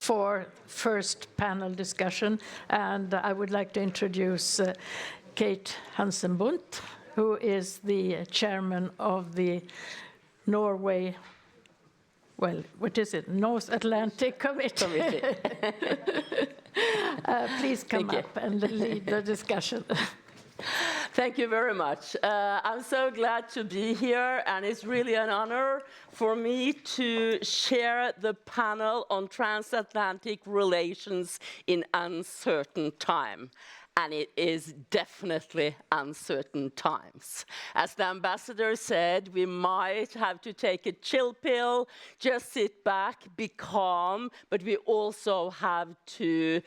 for first panel discussion, and I would like to introduce Kate Hansen Bundt, who is the chairman of the Norway, well, what is it? North Atlantic Committee. Please come up and lead the discussion. Thank you very much. I'm so glad to be here, and it's really an honor for me to share the panel on transatlantic relations in uncertain time. And it is definitely uncertain times. As the ambassador said, we might have to take a chill pill, just sit back, be calm, but we also have to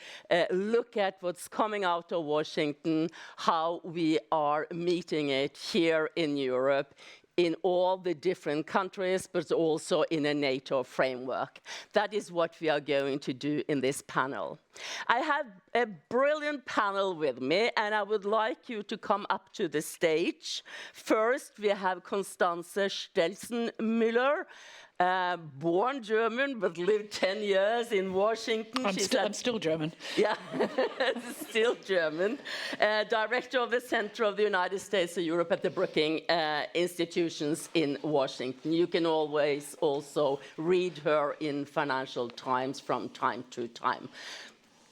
look at what's coming out of Washington, how we are meeting it here in Europe, in all the different countries, but also in a NATO framework. That is what we are going to do in this panel. I have a brilliant panel with me, and I would like you to come up to the stage. First, we have Constanze Stelzenmüller, born German, but lived 10 years in Washington. I'm still German. Yeah, still German. Director of the Center of the United States of Europe at the Brookings institutions in Washington. You can always also read her in Financial Times from time to time.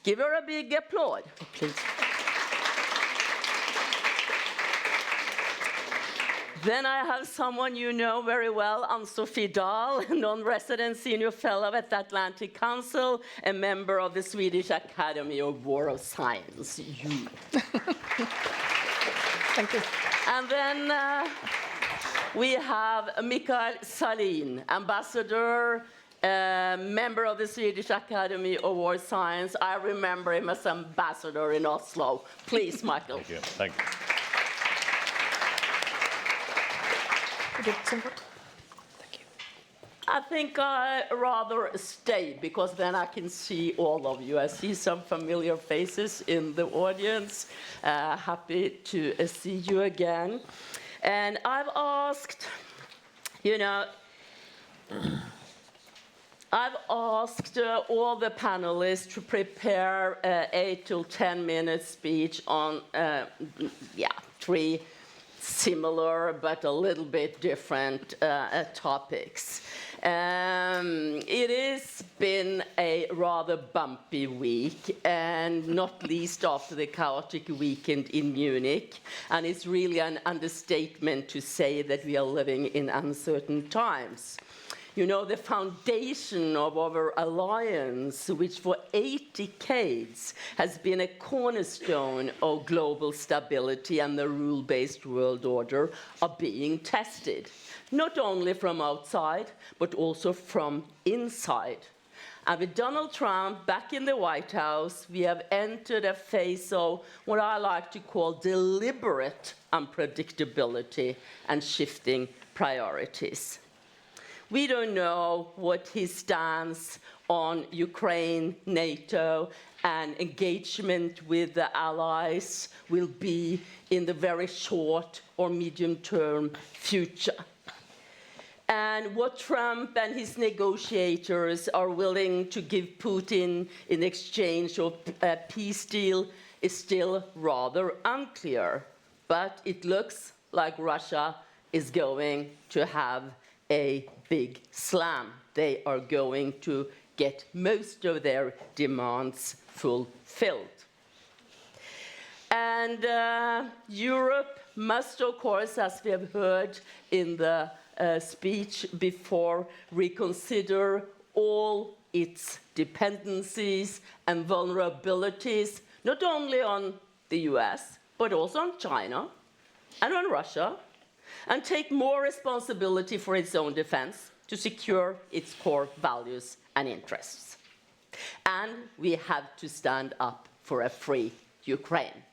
Give her a big applause, please. Then I have someone you know very well, Ann-Sofie Dahl, non-resident senior fellow at the Atlantic Council, a member of the Swedish Academy of War of Science. Thank you. And then we have Sahlin, ambassador, member of the Swedish Academy of War of Science. I remember him as ambassador in Oslo. Please, Michael. Thank you. Thank you. Thank you. I think I rather stay, because then I can see all of you. I see some familiar faces in the audience. Happy to see you again. And I've asked, all the panelists to prepare an 8 to 10 minute speech on, three similar but a little bit different topics. It has been a rather bumpy week, and not least after the chaotic weekend in Munich. And it's really an understatement to say that we are living in uncertain times. You know, the foundation of our alliance, which for 8 decades has been a cornerstone of global stability and the rule-based world order, are being tested, not only from outside, but also from inside. And with Donald Trump back in the White House, we have entered a phase of what I like to call deliberate unpredictability and shifting priorities. We don't know what his stance on Ukraine, NATO, and engagement with the allies will be in the very short or medium-term future. And what Trump and his negotiators are willing to give Putin in exchange of a peace deal is still rather unclear. But it looks like Russia is going to have a big slam. They are going to get most of their demands fulfilled. And Europe must, of course, as we have heard in the speech before, reconsider all its dependencies and vulnerabilities, not only on the US, but also on China and on Russia, and take more responsibility for its own defense to secure its core values and interests. And we have to stand up for a free Ukraine.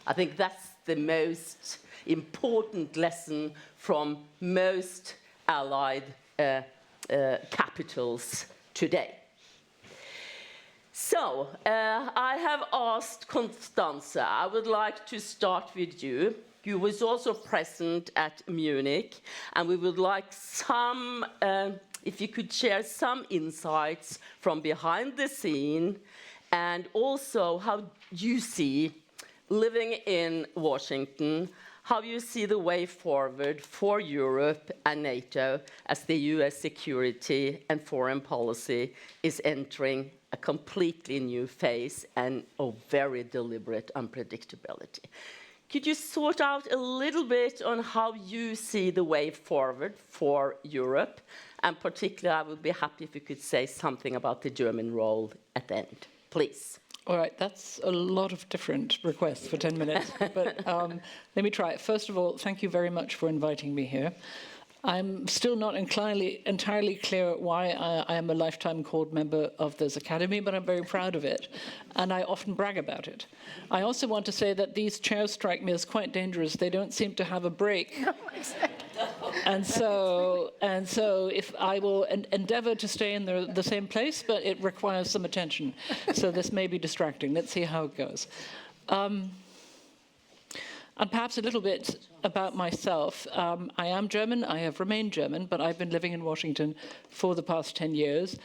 I think that's the most important lesson from most allied capitals today. So, I have asked Constanze. I would like to start with you. You was also present at Munich, and we would like some if you could share some insights from behind the scene, and also how you see, living in Washington, how you see the way forward for Europe and NATO as the US security and foreign policy is entering a completely new phase and of very deliberate unpredictability. Could you sort out a little bit on how you see the way forward for Europe? And particularly, I would be happy if you could say something about the German role at the end, please. All right, that's a lot of different requests for 10 minutes, but let me try. First of all, thank you very much for inviting me here. I'm still not entirely clear why I am a lifetime called member of this academy, but I'm very proud of it, and I often brag about it. I also want to say that these chairs strike me as quite dangerous. They don't seem to have a break. No, exactly. And so if I will endeavor to stay in the same place, but it requires some attention. So this may be distracting. Let's see how it goes. And perhaps a little bit about myself. I am German, I have remained German, but I've been living in Washington for the past 10 years.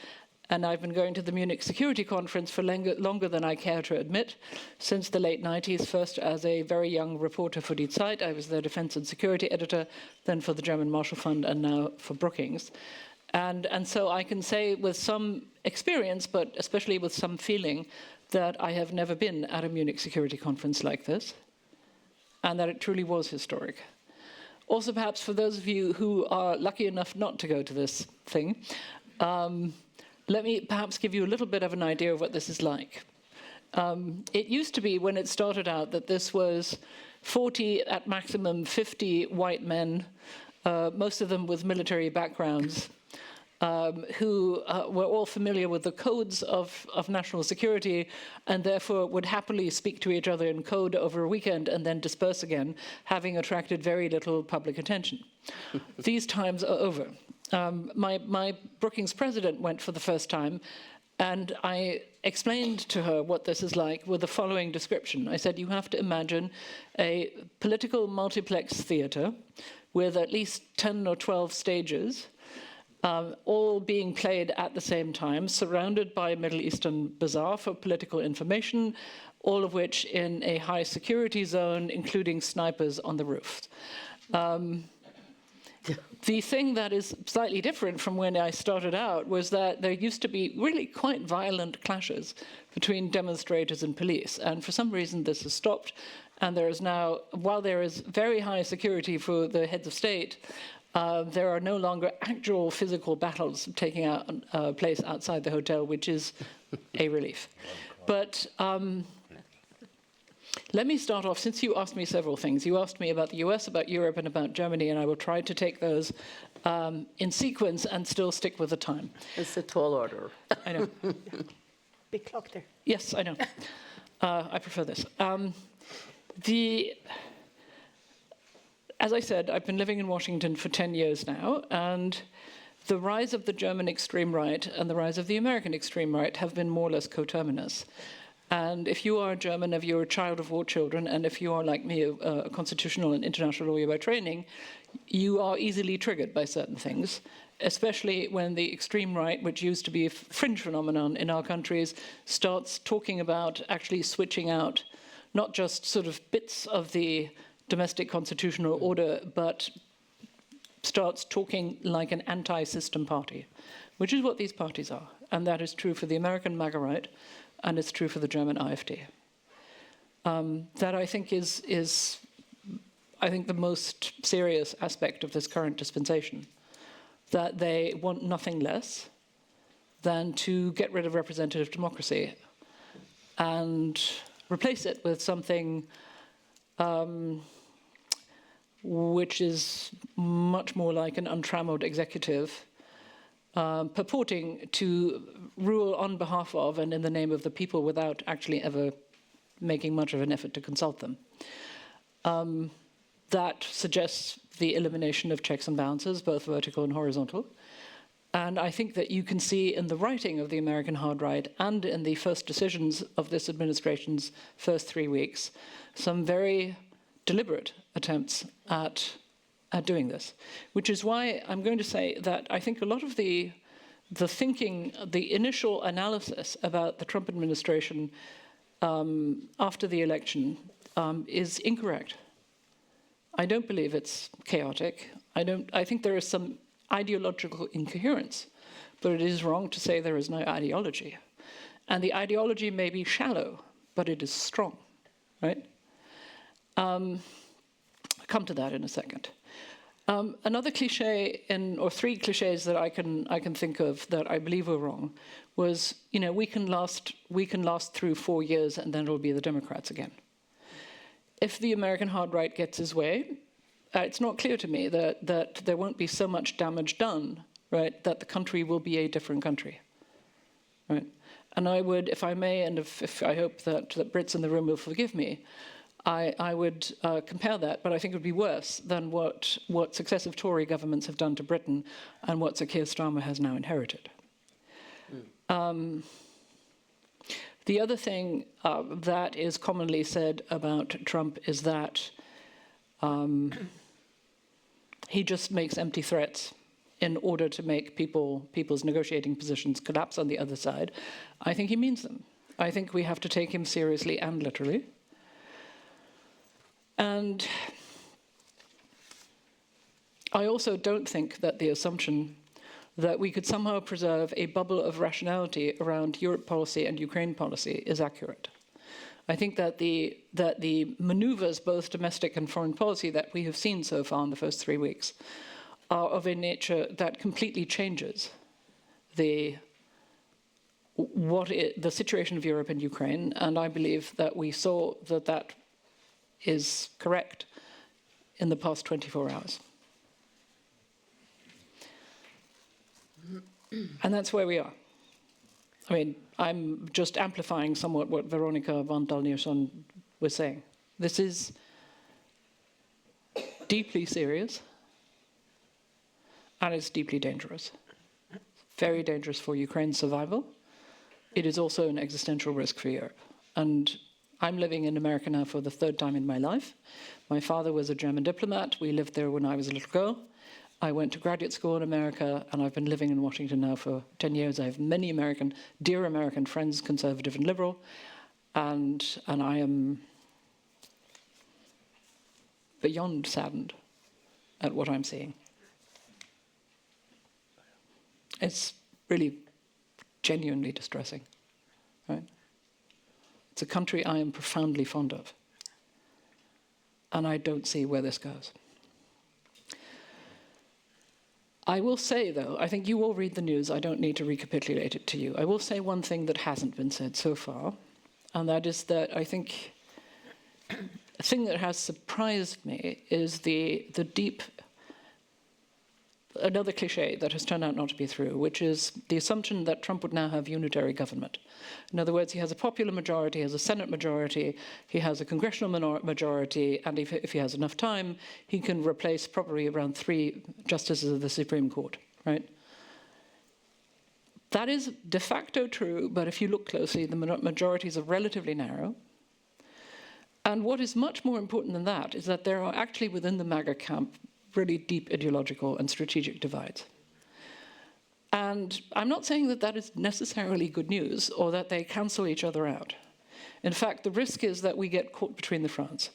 And I've been going to the Munich Security Conference for longer than I care to admit, since the late 90s, first as a very young reporter for Die Zeit. I was their defense and security editor, then for the German Marshall Fund, and now for Brookings. And so I can say with some experience, but especially with some feeling, that I have never been at a Munich Security Conference like this, and that it truly was historic. Also, perhaps for those of you who are lucky enough not to go to this thing, let me perhaps give you a little bit of an idea of what this is like. It used to be, when it started out, that this was 40, at maximum 50 white men, most of them with military backgrounds, who were all familiar with the codes of national security and therefore would happily speak to each other in code over a weekend and then disperse again, having attracted very little public attention. These times are over. My Brookings president went for the first time, and I explained to her what this is like with the following description. I said, you have to imagine a political multiplex theater with at least 10 or 12 stages, all being played at the same time, surrounded by a Middle Eastern bazaar for political information, all of which in a high security zone, including snipers on the roof. The thing that is slightly different from when I started out was that there used to be really quite violent clashes between demonstrators and police. And for some reason, this has stopped. And there is now, while there is very high security for the heads of state, there are no longer actual physical battles taking place outside the hotel, which is a relief. But let me start off, since you asked me several things. You asked me about the US, about Europe, and about Germany, and I will try to take those in sequence and still stick with the time. It's a tall order. I know. Big clock there. Yes, I know. I prefer this. As I said, I've been living in Washington for 10 years now, and the rise of the German extreme right and the rise of the American extreme right have been more or less coterminous. And if you are German, if you're a child of all children, and if you are, like me, a constitutional and international lawyer by training, you are easily triggered by certain things, especially when the extreme right, which used to be a fringe phenomenon in our countries, starts talking about actually switching out not just sort of bits of the domestic constitutional order, but starts talking like an anti-system party, which is what these parties are. And that is true for the American MAGA right, and it's true for the German AfD. That I think is the most serious aspect of this current dispensation, that they want nothing less than to get rid of representative democracy and replace it with something which is much more like an untrammeled executive purporting to rule on behalf of and in the name of the people without actually ever making much of an effort to consult them. That suggests the elimination of checks and balances, both vertical and horizontal. And I think that you can see in the writing of the American hard right and in the first decisions of this administration's first 3 weeks, some very deliberate attempts at at doing this, which is why I'm going to say that I think a lot of the thinking, the initial analysis about the Trump administration after the election is incorrect. I don't believe it's chaotic. I think there is some ideological incoherence, but it is wrong to say there is no ideology. And the ideology may be shallow, but it is strong, right? I'll come to that in a second. Another cliche, or three cliches that I can think of that I believe were wrong, was, we can last through 4 years and then it'll be the Democrats again. If the American hard right gets his way, it's not clear to me that there won't be so much damage done, right, that the country will be a different country, right? And I would, if I may, and if I hope that Brits in the room will forgive me, I would compare that, but I think it would be worse than what successive Tory governments have done to Britain and what Sir Keir Starmer has now inherited. The other thing that is commonly said about Trump is that he just makes empty threats in order to make people's negotiating positions collapse on the other side. I think he means them. I think we have to take him seriously and literally. And I also don't think that the assumption that we could somehow preserve a bubble of rationality around Europe policy and Ukraine policy is accurate. I think that the maneuvers, both domestic and foreign policy, that we have seen so far in the first 3 weeks are of a nature that completely changes the situation of Europe and Ukraine, and I believe that we saw that is correct in the past 24 hours. And that's where we are. I mean, I'm just amplifying somewhat what Veronica van Dalnierson was saying. This is deeply serious, and it's deeply dangerous. Very dangerous for Ukraine's survival. It is also an existential risk for Europe. And I'm living in America now for the 3rd time in my life. My father was a German diplomat. We lived there when I was a little girl. I went to graduate school in America, and I've been living in Washington now for 10 years. I have many dear American friends, conservative and liberal, and I am beyond saddened at what I'm seeing. It's really genuinely distressing, right? It's a country I am profoundly fond of, and I don't see where this goes. I will say, though, I think you all read the news. I don't need to recapitulate it to you. I will say one thing that hasn't been said so far, and that is that I think a thing that has surprised me is the deep, another cliche that has turned out not to be true, which is the assumption that Trump would now have unitary government. In other words, he has a popular majority, he has a Senate majority, he has a congressional majority, and if he has enough time, he can replace probably around 3 justices of the Supreme Court, right? That is de facto true, but if you look closely, the majorities are relatively narrow. And what is much more important than that is that there are actually within the MAGA camp really deep ideological and strategic divides. And I'm not saying that that is necessarily good news or that they cancel each other out. In fact, the risk is that we get caught between the fronts,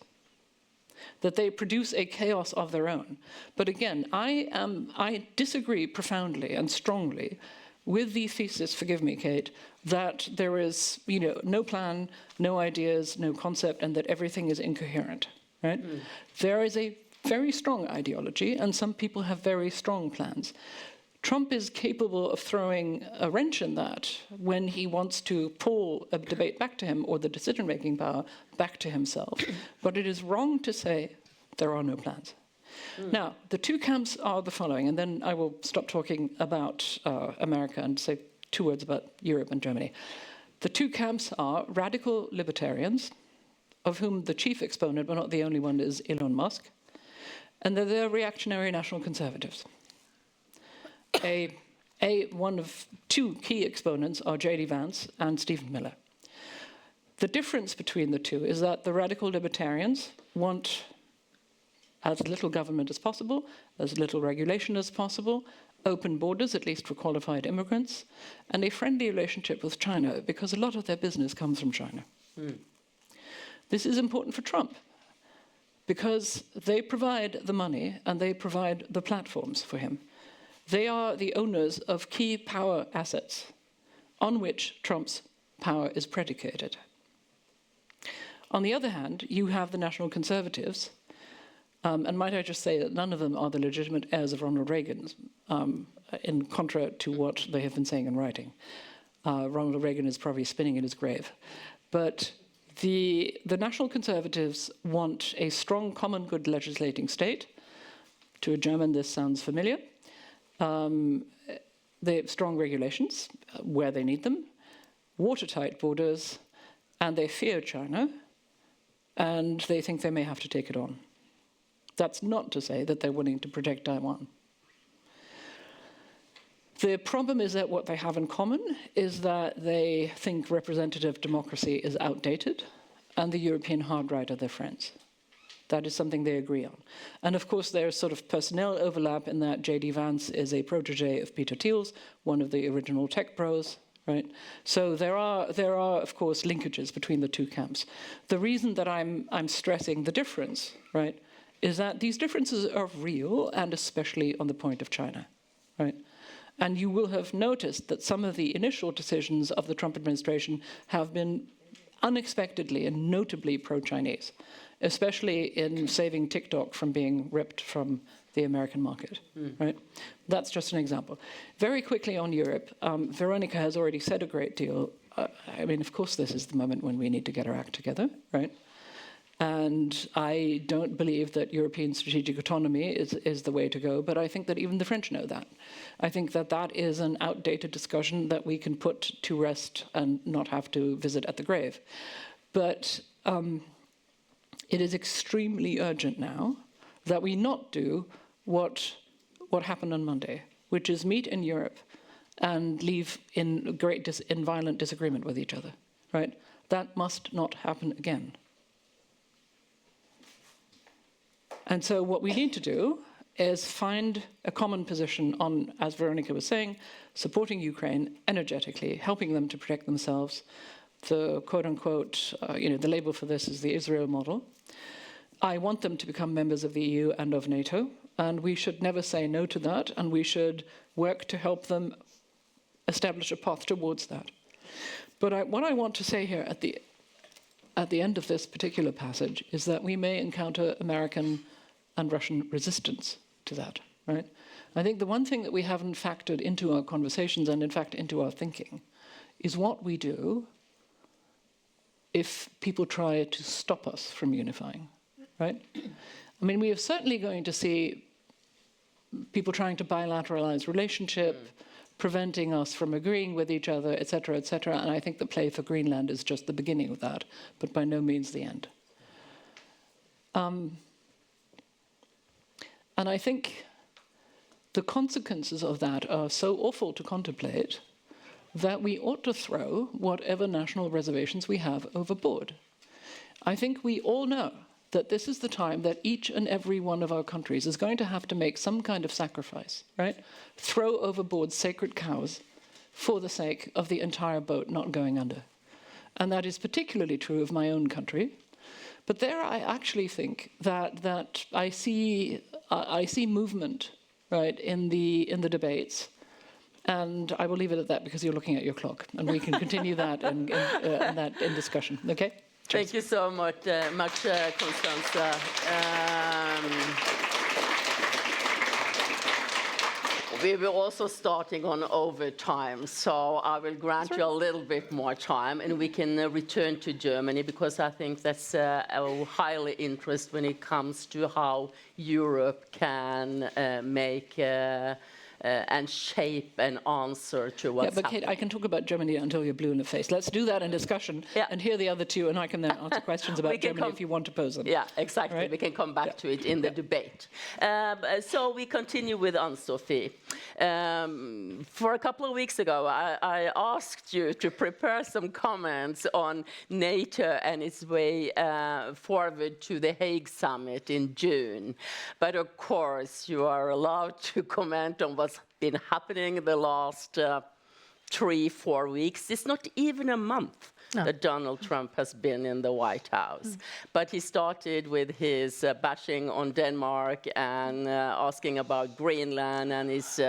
that they produce a chaos of their own. But again, I disagree profoundly and strongly with the thesis, forgive me, Kate, that there is, no plan, no ideas, no concept, and that everything is incoherent, right? There is a very strong ideology, and some people have very strong plans. Trump is capable of throwing a wrench in that when he wants to pull a debate back to him or the decision-making power back to himself. But it is wrong to say there are no plans. Now, the 2 camps are the following, and then I will stop talking about America and say 2 words about Europe and Germany. The 2 camps are radical libertarians, of whom the chief exponent, but not the only one, is Elon Musk, and they're reactionary national conservatives. One of 2 key exponents are J.D. Vance and Stephen Miller. The difference between the 2 is that the radical libertarians want as little government as possible, as little regulation as possible, open borders, at least for qualified immigrants, and a friendly relationship with China, because a lot of their business comes from China. This is important for Trump, because they provide the money and they provide the platforms for him. They are the owners of key power assets on which Trump's power is predicated. On the other hand, you have the National Conservatives, and might I just say that none of them are the legitimate heirs of Ronald Reagan, in contra to what they have been saying and writing. Ronald Reagan is probably spinning in his grave. But the National Conservatives want a strong common good legislating state. To a German, this sounds familiar. They have strong regulations where they need them, watertight borders, and they fear China, and they think they may have to take it on. That's not to say that they're willing to protect Taiwan. The problem is that what they have in common is that they think representative democracy is outdated, and the European hard right are their friends. That is something they agree on. And of course, there's sort of personnel overlap in that J.D. Vance is a protege of Peter Thiel's, one of the original tech bros, right? So there are, of course, linkages between the two camps. The reason that I'm stressing the difference, right, is that these differences are real, and especially on the point of China, right? And you will have noticed that some of the initial decisions of the Trump administration have been unexpectedly and notably pro-Chinese, especially in saving TikTok from being ripped from the American market, right? That's just an example. Very quickly on Europe, Veronica has already said a great deal. I mean, of course, this is the moment when we need to get our act together, right? And I don't believe that European strategic autonomy is the way to go, but I think that even the French know that. I think that that is an outdated discussion that we can put to rest and not have to visit at the grave. But it is extremely urgent now that we not do what happened on Monday, which is meet in Europe and leave in violent disagreement with each other, right? That must not happen again. And so what we need to do is find a common position on, as Veronica was saying, supporting Ukraine energetically, helping them to protect themselves. The quote-unquote, the label for this is the Israel model. I want them to become members of the EU and of NATO, and we should never say no to that, and we should work to help them establish a path towards that. But what I want to say here at the end of this particular passage is that we may encounter American and Russian resistance to that, right? I think the one thing that we haven't factored into our conversations and, in fact, into our thinking is what we do if people try to stop us from unifying, right? I mean, we are certainly going to see people trying to bilateralize relationship, preventing us from agreeing with each other, et cetera, and I think the play for Greenland is just the beginning of that, but by no means the end. And I think the consequences of that are so awful to contemplate that we ought to throw whatever national reservations we have overboard. I think we all know that this is the time that each and every one of our countries is going to have to make some kind of sacrifice, right? Throw overboard sacred cows for the sake of the entire boat not going under. And that is particularly true of my own country. But there I actually think that I see movement, right, in the debates. And I will leave it at that because you're looking at your clock, and we can continue that in discussion. Okay? Thank you so much, Constanze. We were also starting on overtime, so I will grant you a little bit more time, and we can return to Germany, because I think that's of highly interest when it comes to how Europe can make and shape an answer to what's but Kate, happening. I can talk about Germany until you're blue in the face. Let's do that in discussion and hear the other two, and I can then answer questions about Germany if you want to pose them. Yeah, exactly. Right? We can come back to it in the debate. So we continue with Ann-Sofie. For a couple of weeks ago, I asked you to prepare some comments on NATO and its way forward to the Hague summit in June. But of course, you are allowed to comment on what's been happening the last 3-4 weeks. It's not even a month that Donald Trump has been in the White House. But he started with his bashing on Denmark and asking about Greenland and his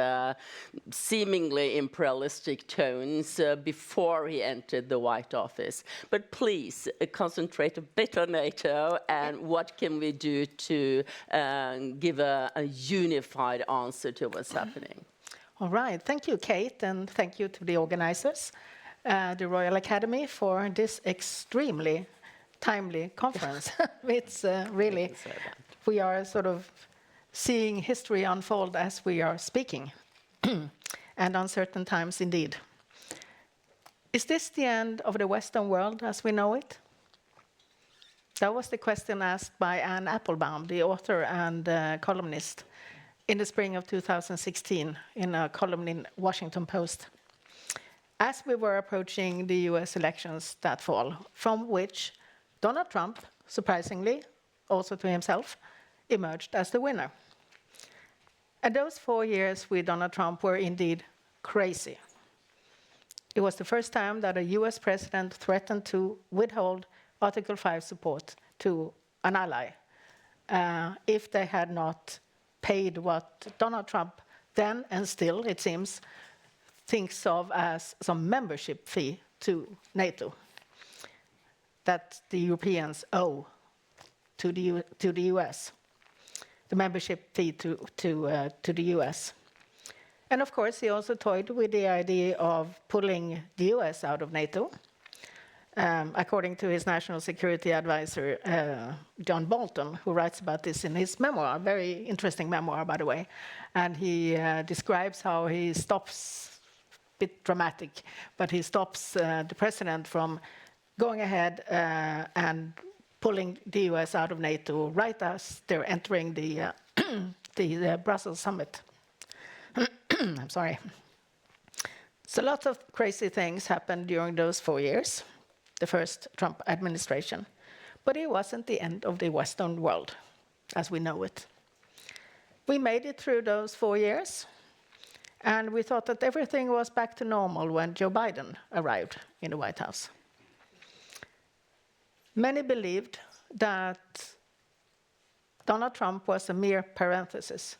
seemingly imperialistic tones before he entered the White Office. But please concentrate a bit on NATO and what can we do to give a unified answer to what's happening. All right. Thank you, Kate, and thank you to the organizers, the Royal Academy, for this extremely timely conference. It's really, we are sort of seeing history unfold as we are speaking, and uncertain times indeed. Is this the end of the Western world as we know it? That was the question asked by Anne Applebaum, the author and columnist, in the spring of 2016 in a column in Washington Post. As we were approaching the US elections that fall, from which Donald Trump, surprisingly, also to himself, emerged as the winner. And those 4 years with Donald Trump were indeed crazy. It was the first time that a US president threatened to withhold Article 5 support to an ally if they had not paid what Donald Trump then and still, it seems, thinks of as some membership fee to NATO that the Europeans owe to the US, the membership fee to the US. And of course, he also toyed with the idea of pulling the US out of NATO. According to his national security advisor, John Bolton, who writes about this in his memoir, very interesting memoir, by the way. And he describes how he stops, a bit dramatic, but he stops the president from going ahead and pulling the US out of NATO right as they're entering the Brussels summit. I'm sorry. So lots of crazy things happened during those 4 years. The first Trump administration. But it wasn't the end of the Western world, as we know it. We made it through those 4 years, and we thought that everything was back to normal when Joe Biden arrived in the White House. Many believed that Donald Trump was a mere parenthesis,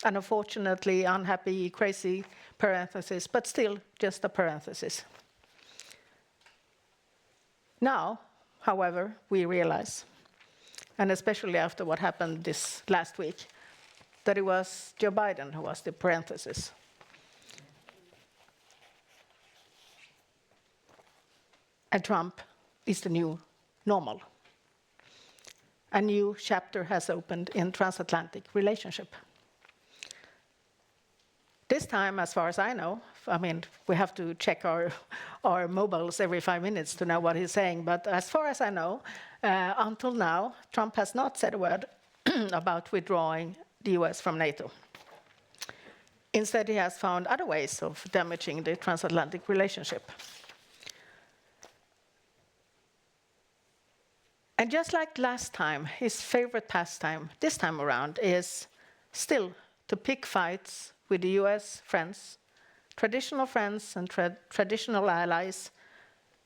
an unfortunately unhappy, crazy parenthesis, but still just a parenthesis. Now, however, we realize, and especially after what happened this last week, that it was Joe Biden who was the parenthesis. And Trump is the new normal. A new chapter has opened in transatlantic relationship. This time, as far as I know, I mean, we have to check our mobiles every 5 minutes to know what he's saying, but as far as I know, until now, Trump has not said a word about withdrawing the US from NATO. Instead, he has found other ways of damaging the transatlantic relationship. And just like last time, his favorite pastime this time around is still to pick fights with the US friends, traditional friends and traditional allies,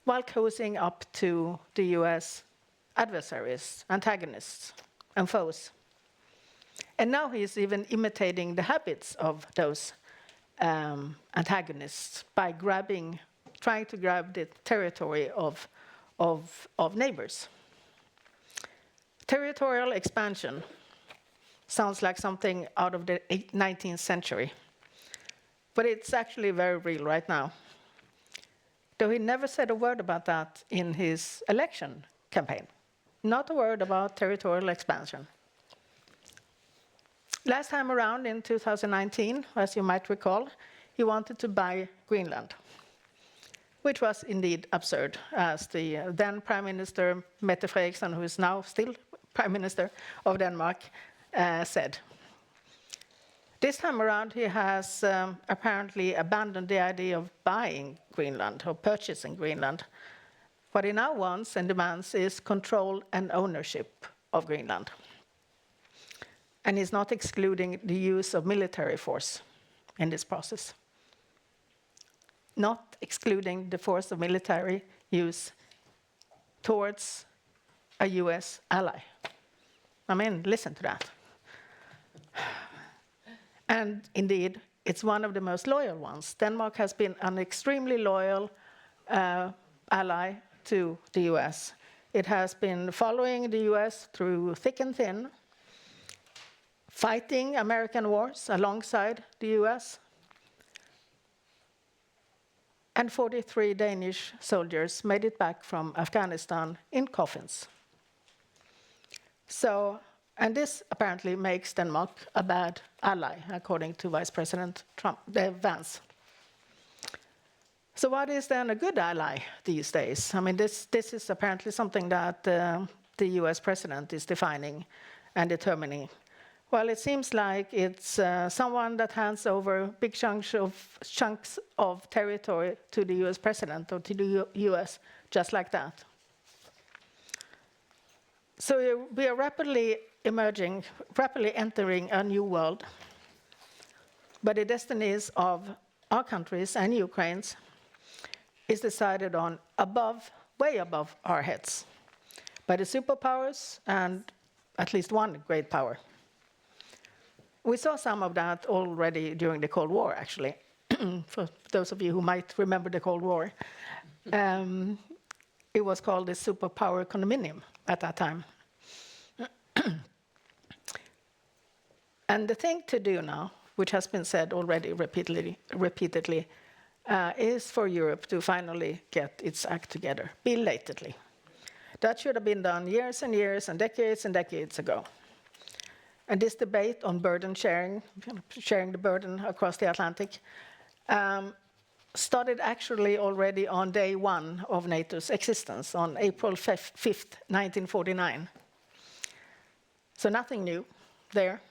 while cozying up to the US adversaries, antagonists, and foes. And now he is even imitating the habits of those antagonists by trying to grab the territory of neighbors. Territorial expansion sounds like something out of the 19th century, but it's actually very real right now. Though he never said a word about that in his election campaign. Not a word about territorial expansion. Last time around in 2019, as you might recall, he wanted to buy Greenland, which was indeed absurd, as the then Prime Minister Mette Frederiksen, who is now still Prime Minister of Denmark, said. This time around, he has apparently abandoned the idea of buying Greenland or purchasing Greenland. What he now wants and demands is control and ownership of Greenland. And he's not excluding the use of military force in this process. Not excluding the force of military use towards a US ally. I mean, listen to that. And indeed, it's one of the most loyal ones. Denmark has been an extremely loyal ally to the US. It has been following the US through thick and thin, fighting American wars alongside the US. And 43 Danish soldiers made it back from Afghanistan in coffins. So, and this apparently makes Denmark a bad ally, according to Vice President Vance. So what is then a good ally these days? I mean, this is apparently something that the US president is defining and determining. Well, it seems like it's someone that hands over big chunks of territory to the US president or to the US, just like that. So we are rapidly entering a new world. But the destinies of our countries and Ukraine's is decided on way above our heads by the superpowers and at least one great power. We saw some of that already during the Cold War, actually, for those of you who might remember the Cold War. It was called the superpower condominium at that time. And the thing to do now, which has been said already repeatedly, is for Europe to finally get its act together, belatedly. That should have been done years and years and decades ago. And this debate on burden sharing the burden across the Atlantic, started actually already on day one of NATO's existence, on April 5th, 1949. So nothing new there.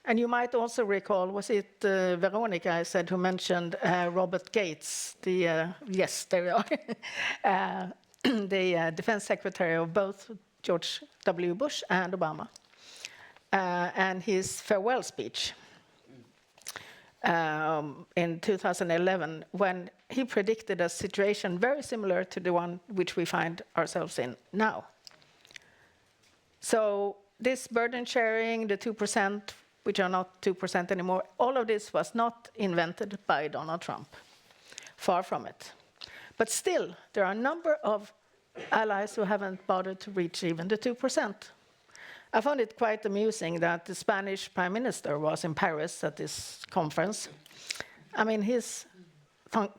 And you might also recall, was it Veronica I said who mentioned Robert Gates, yes, there we are, the defense secretary of both George W. Bush and Obama. And his farewell speech in 2011, when he predicted a situation very similar to the one which we find ourselves in now. So this burden sharing, the 2%, which are not 2% anymore, all of this was not invented by Donald Trump. Far from it. But still, there are a number of allies who haven't bothered to reach even the 2%. I found it quite amusing that the Spanish Prime Minister was in Paris at this conference. I mean, his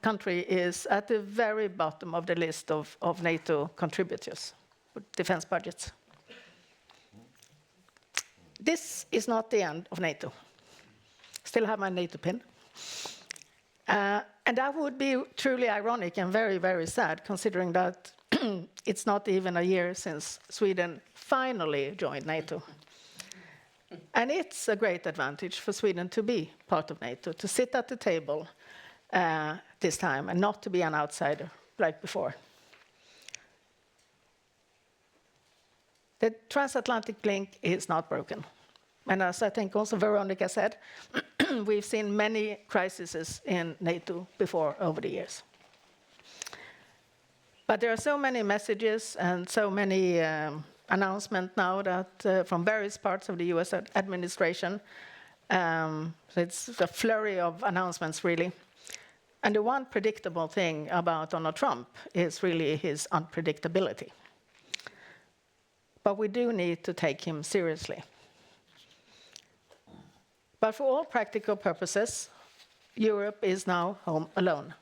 country is at the very bottom of the list of NATO contributors, with defense budgets. This is not the end of NATO. Still have my NATO pin. And that would be truly ironic and very, very sad, considering that it's not even a year since Sweden finally joined NATO. And it's a great advantage for Sweden to be part of NATO, to sit at the table this time and not to be an outsider like before. The transatlantic link is not broken. And as I think also Veronica said, we've seen many crises in NATO before over the years. But there are so many messages and so many announcements now that from various parts of the US administration. It's a flurry of announcements, really. And the one predictable thing about Donald Trump is really his unpredictability. But we do need to take him seriously. But for all practical purposes, Europe is now home alone.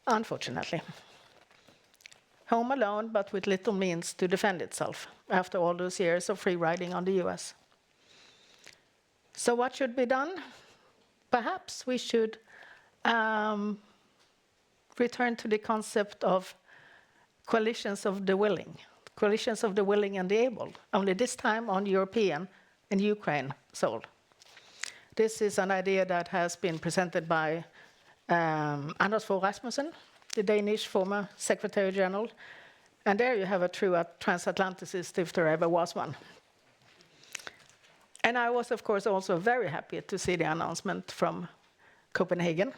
Unfortunately. Home alone, but with little means to defend itself after all those years of free riding on the US. So what should be done? Perhaps we should return to the concept of coalitions of the willing and the able, only this time on European and Ukraine soil. This is an idea that has been presented by Anders Fogh Rasmussen, the Danish former Secretary General, and there you have a true transatlanticist if there ever was one. And I was, of course, also very happy to see the announcement from Copenhagen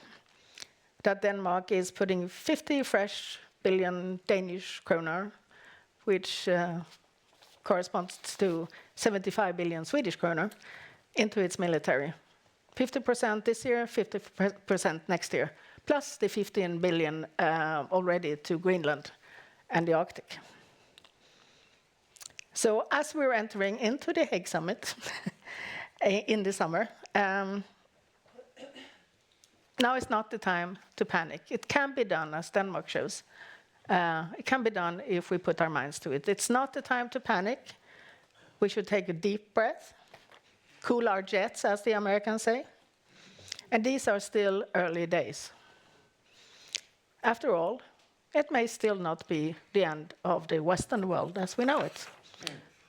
that Denmark is putting 50 fresh billion Danish kroner, which corresponds to 75 billion Swedish kroner, into its military. 50% this year, 50% next year, plus the 15 billion already to Greenland and the Arctic. So as we're entering into the Hague Summit in the summer, now is not the time to panic. It can be done, as Denmark shows. It can be done if we put our minds to it. It's not the time to panic. We should take a deep breath, cool our jets, as the Americans say. And these are still early days. After all, it may still not be the end of the Western world as we know it.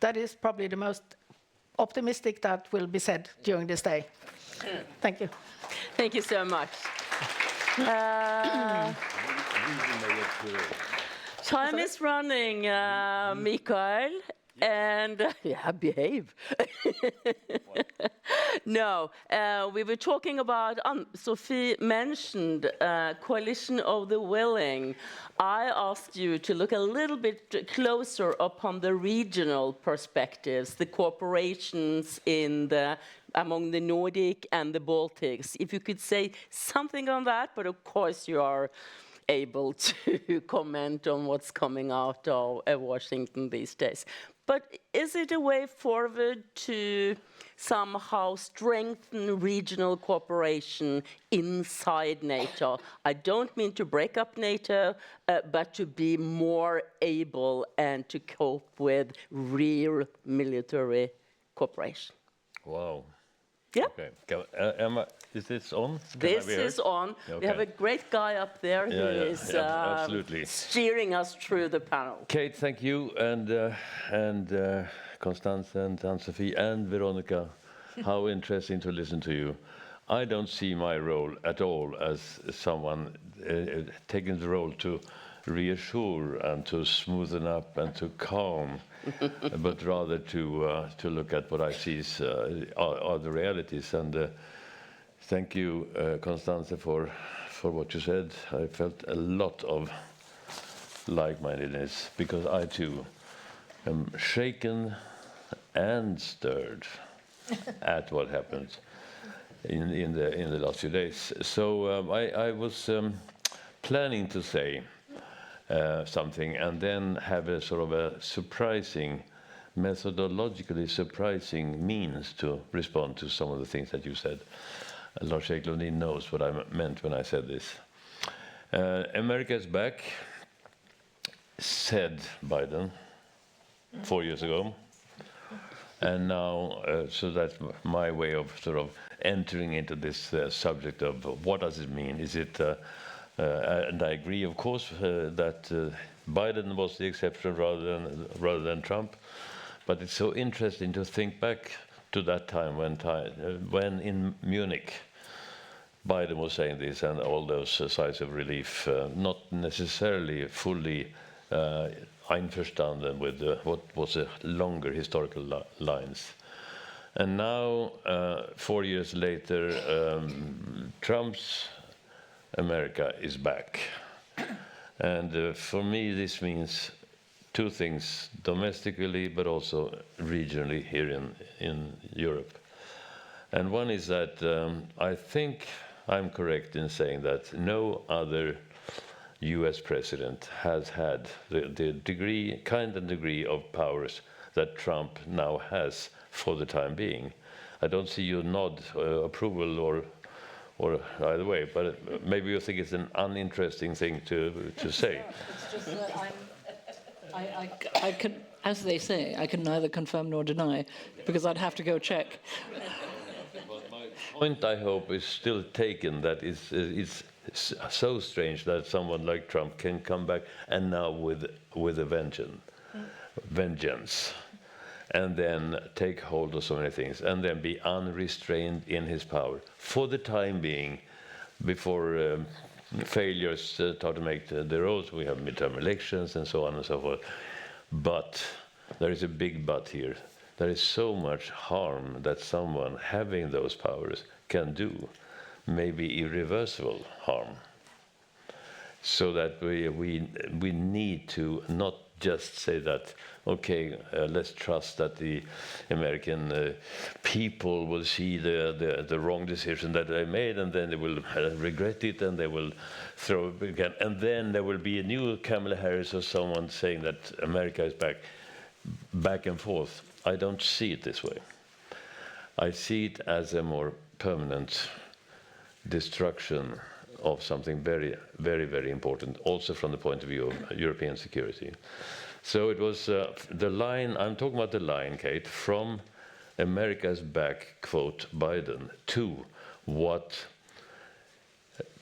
That is probably the most optimistic that will be said during this day. Thank you. Thank you so much. Time is running, Mikael, and yeah, behave. No, we were talking about, Ann-Sofie mentioned coalition of the willing. I asked you to look a little bit closer upon the regional perspectives, the cooperations among the Nordic and the Baltics. If you could say something on that, but of course you are able to comment on what's coming out of Washington these days. But is it a way forward to somehow strengthen regional cooperation inside NATO? I don't mean to break up NATO, but to be more able and to cope with real military cooperation. Wow. Yeah. Okay. Emma, is this on? This is on. Okay. We have a great guy up there who is absolutely steering us through the panel. Kate, thank you, and Constanze and Ann-Sofie and Veronica. How interesting to listen to you. I don't see my role at all as someone taking the role to reassure and to smoothen up and to calm, but rather to look at what I see are the realities. And thank you, Constanze, for what you said. I felt a lot of like-mindedness because I too am shaken and stirred at what happened in the last few days. So I was planning to say something and then have a sort of a surprising, methodologically surprising means to respond to some of the things that you said. Lars-Erik Lundin knows what I meant when I said this. America is back, said Biden 4 years ago. And now, so that's my way of sort of entering into this subject of what does it mean? Is it, and I agree, of course, that Biden was the exception rather than Trump. But it's so interesting to think back to that time when in Munich, Biden was saying this, and all those sighs of relief, not necessarily fully einverstanden with what was a longer historical lines. And now, 4 years later, Trump's America is back. And for me, this means two things, domestically, but also regionally here in Europe. And one is that I think I'm correct in saying that no other US president has had the kind and degree of powers that Trump now has for the time being. I don't see you nod approval or either way, but maybe you think it's an uninteresting thing to say. It's just that I can, as they say, I can neither confirm nor deny, because I'd have to go check. point, I hope, is still taken, that it's so strange that someone like Trump can come back and now with a vengeance, and then take hold of so many things, and then be unrestrained in his power for the time being, before failures start to make the roads. We have midterm elections and so on and so forth. But there is a big but here. There is so much harm that someone having those powers can do, maybe irreversible harm. So that we need to not just say that, okay, let's trust that the American people will see the wrong decision that they made, and then they will regret it, and they will throw it again, and then there will be a new Kamala Harris or someone saying that America is back and forth. I don't see it this way. I see it as a more permanent destruction of something very, very, very important, also from the point of view of European security. So it was the line, I'm talking about the line, Kate, from America's back, quote, Biden, to what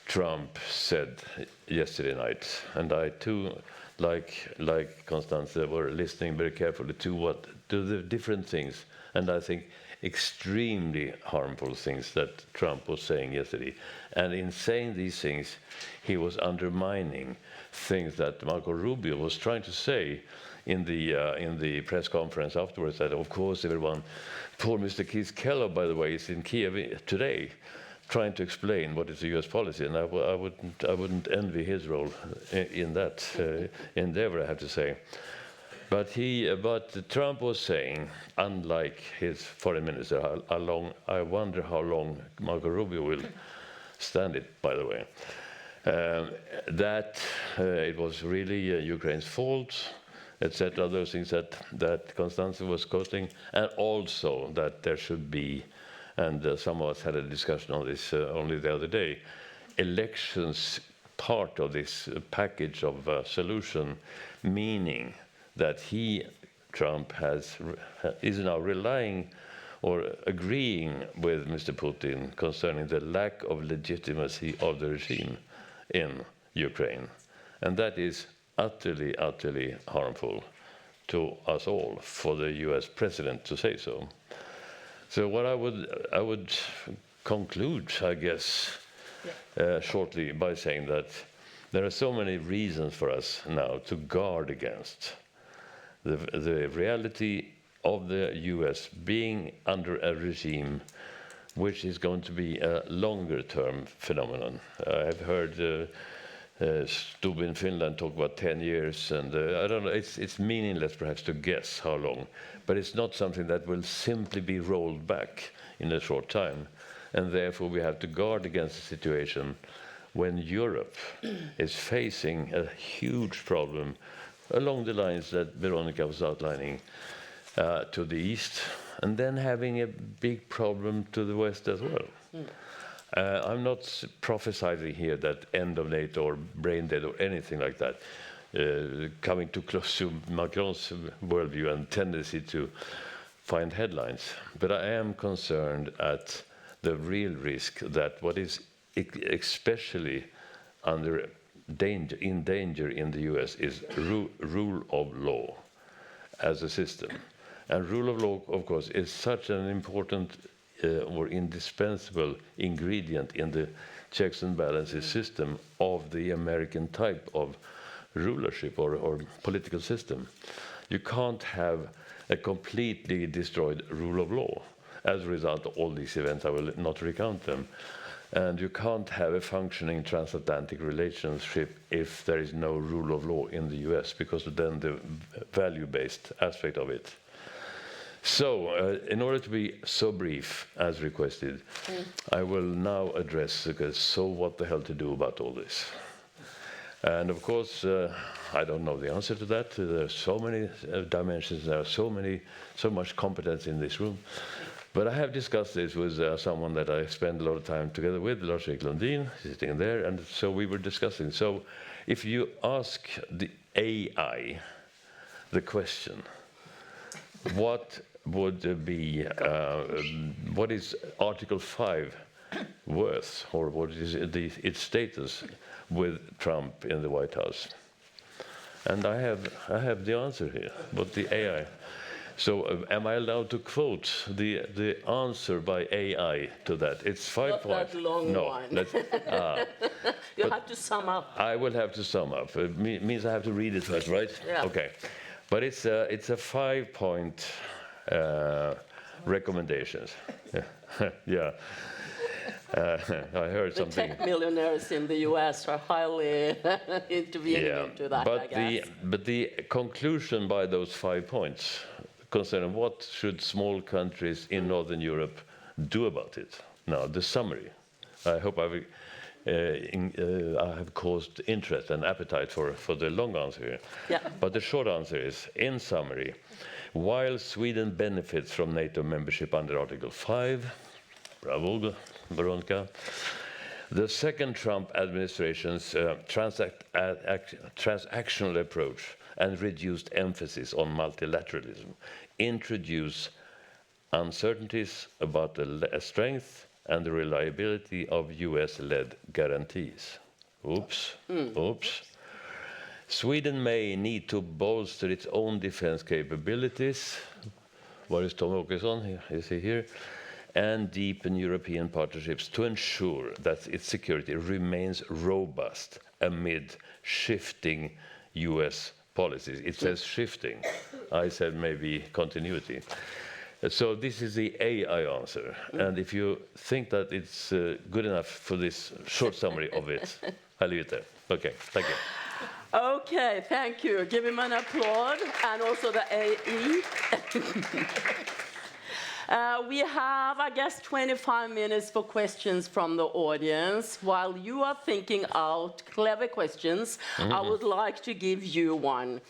Trump said yesterday night. And I too, like Constanze, were listening very carefully to the different things, and I think extremely harmful things that Trump was saying yesterday. And in saying these things, he was undermining things that Marco Rubio was trying to say in the press conference afterwards, that of course everyone, poor Mr. Keith Kellogg, by the way, is in Kiev today, trying to explain what is the U.S. policy, and I wouldn't envy his role in that endeavor, I have to say. But Trump was saying, unlike his foreign minister, I wonder how long Marco Rubio will stand it, by the way, that it was really Ukraine's fault, etc., those things that Constanze was quoting, and also that there should be, and some of us had a discussion on this only the other day, elections part of this package of solution, meaning that Trump, is now relying or agreeing with Mr. Putin concerning the lack of legitimacy of the regime in Ukraine. And that is utterly, utterly harmful to us all, for the US president to say so. So what I would conclude, I guess, shortly by saying that there are so many reasons for us now to guard against the reality of the US being under a regime which is going to be a longer-term phenomenon. I've heard Stubbe in Finland talk about 10 years, and I don't know, it's meaningless perhaps to guess how long, but it's not something that will simply be rolled back in a short time, and therefore we have to guard against a situation when Europe is facing a huge problem along the lines that Veronica was outlining to the east, and then having a big problem to the west as well. I'm not prophesizing here that end of NATO or brain dead or anything like that, coming too close to Macron's worldview and tendency to find headlines. But I am concerned at the real risk that what is especially in danger in the US is rule of law as a system. And rule of law, of course, is such an important or indispensable ingredient in the checks and balances system of the American type of rulership or political system. You can't have a completely destroyed rule of law as a result of all these events. I will not recount them. And you can't have a functioning transatlantic relationship if there is no rule of law in the US, because then the value-based aspect of it. So, in order to be so brief as requested, I will now address, so what the hell to do about all this? And of course, I don't know the answer to that. There are so many dimensions, there are so much competence in this room. But I have discussed this with someone that I spend a lot of time together with, Lars-Erik Lundin, sitting there, and so we were discussing. So if you ask the AI the question, what would be, what is Article 5 worth, or what is its status with Trump in the White House? And I have the answer here, but the AI. So am I allowed to quote the answer by AI to that? It's 5 Not points. that long No, one. You have to sum up. I will have to sum up. It means I have to read it first, right? Yeah. Okay. But it's a 5-point recommendations. Yeah. I heard The something. tech millionaires in the US are highly intervening into that, I guess. But the conclusion by those 5 points concerning what should small countries in Northern Europe do about it. Now, the summary. I hope I have caused interest and appetite for the long answer here. Yeah. But the short answer is, in summary, while Sweden benefits from NATO membership under Article 5, bravo, Veronica, the second Trump administration's transactional approach and reduced emphasis on multilateralism introduce uncertainties about the strength and the reliability of US-led guarantees. Oops, oops. Sweden may need to bolster its own defense capabilities. Where is Tom Åkesson? Is he here? And deepen European partnerships to ensure that its security remains robust amid shifting US policies. It says shifting. I said maybe continuity. So this is the AI answer. And if you think that it's good enough for this short summary of it, I'll leave it there. Okay, thank you. Okay, thank you. Give him an applause, and also the AE. We have, I guess, 25 minutes for questions from the audience. While you are thinking out clever questions, I would like to give you one.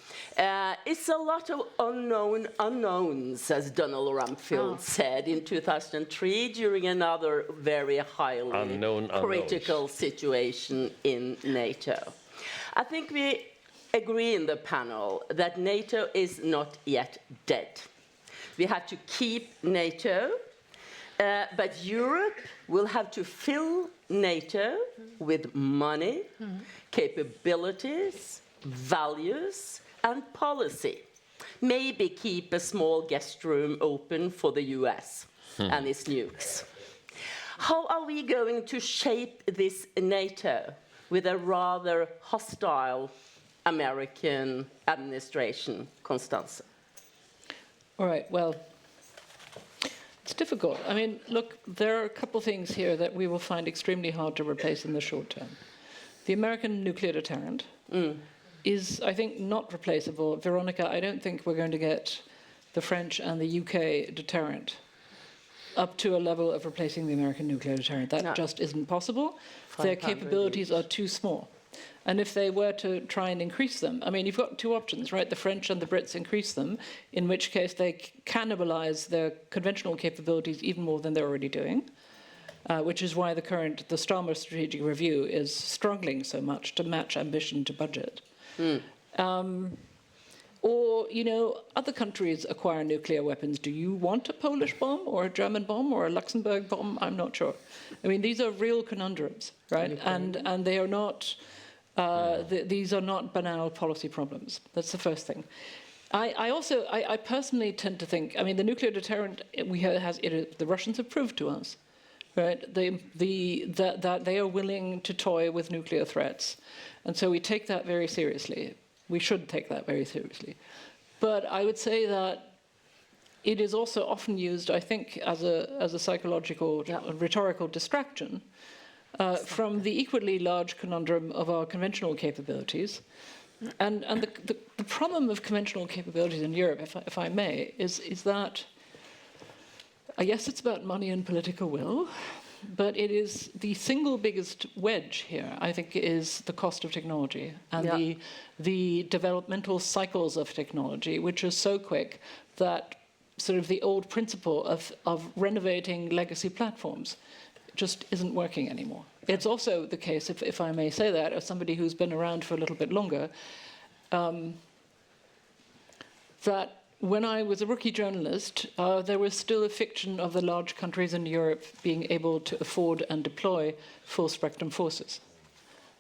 It's a lot of unknowns, as Donald Rumsfeld said in 2003 during another very highly critical situation in NATO. I think we agree in the panel that NATO is not yet dead. We have to keep NATO, but Europe will have to fill NATO with money, capabilities, values, and policy. Maybe keep a small guest room open for the US and its nukes. How are we going to shape this NATO with a rather hostile American administration, Constanze? All right, well, it's difficult. I mean, look, there are a couple things here that we will find extremely hard to replace in the short term. The American nuclear deterrent is, I think, not replaceable. Veronica, I don't think we're going to get the French and the UK deterrent up to a level of replacing the American nuclear deterrent. That just isn't possible. Their capabilities are too small. And if they were to try and increase them, I mean, you've got two options, right? The French and the Brits increase them, in which case they cannibalize their conventional capabilities even more than they're already doing, which is why the Starmer strategic review is struggling so much to match ambition to budget. Or, you know, other countries acquire nuclear weapons. Do you want a Polish bomb or a German bomb or a Luxembourg bomb? I'm not sure. I mean, these are real conundrums, right? And they are not... these are not banal policy problems. That's the first thing. I personally tend to think, I mean, the nuclear deterrent the Russians have proved to us, right? That they are willing to toy with nuclear threats, and so we take that very seriously. We should take that very seriously. But I would say that it is also often used, I think, as a psychological, rhetorical distraction. From the equally large conundrum of our conventional capabilities. And the problem of conventional capabilities in Europe, if I may, is that, yes, it's about money and political will, but it is the single biggest wedge here, I think, is the cost of technology and the developmental cycles of technology, which are so quick that sort of the old principle of renovating legacy platforms just isn't working anymore. It's also the case, if I may say that, as somebody who's been around for a little bit longer, that when I was a rookie journalist, there was still a fiction of the large countries in Europe being able to afford and deploy full-spectrum forces.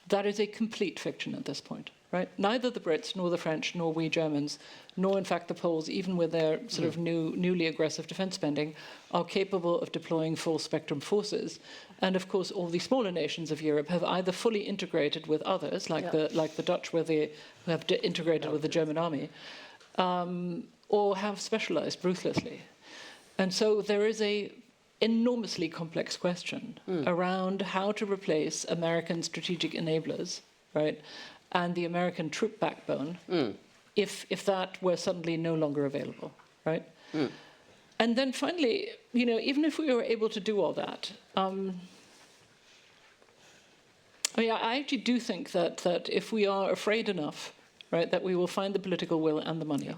That is a complete fiction at this point, right? Neither the Brits, nor the French, nor we Germans, nor in fact the Poles, even with their sort of newly aggressive defense spending, are capable of deploying full-spectrum forces. And of course, all the smaller nations of Europe have either fully integrated with others, like the Dutch, where they have integrated with the German army, or have specialized ruthlessly. And so there is a enormously complex question around how to replace American strategic enablers, right, and the American troop backbone if that were suddenly no longer available, right? And then finally, you know, even if we were able to do all that, I mean, I actually do think that if we are afraid enough, right, that we will find the political will and the money.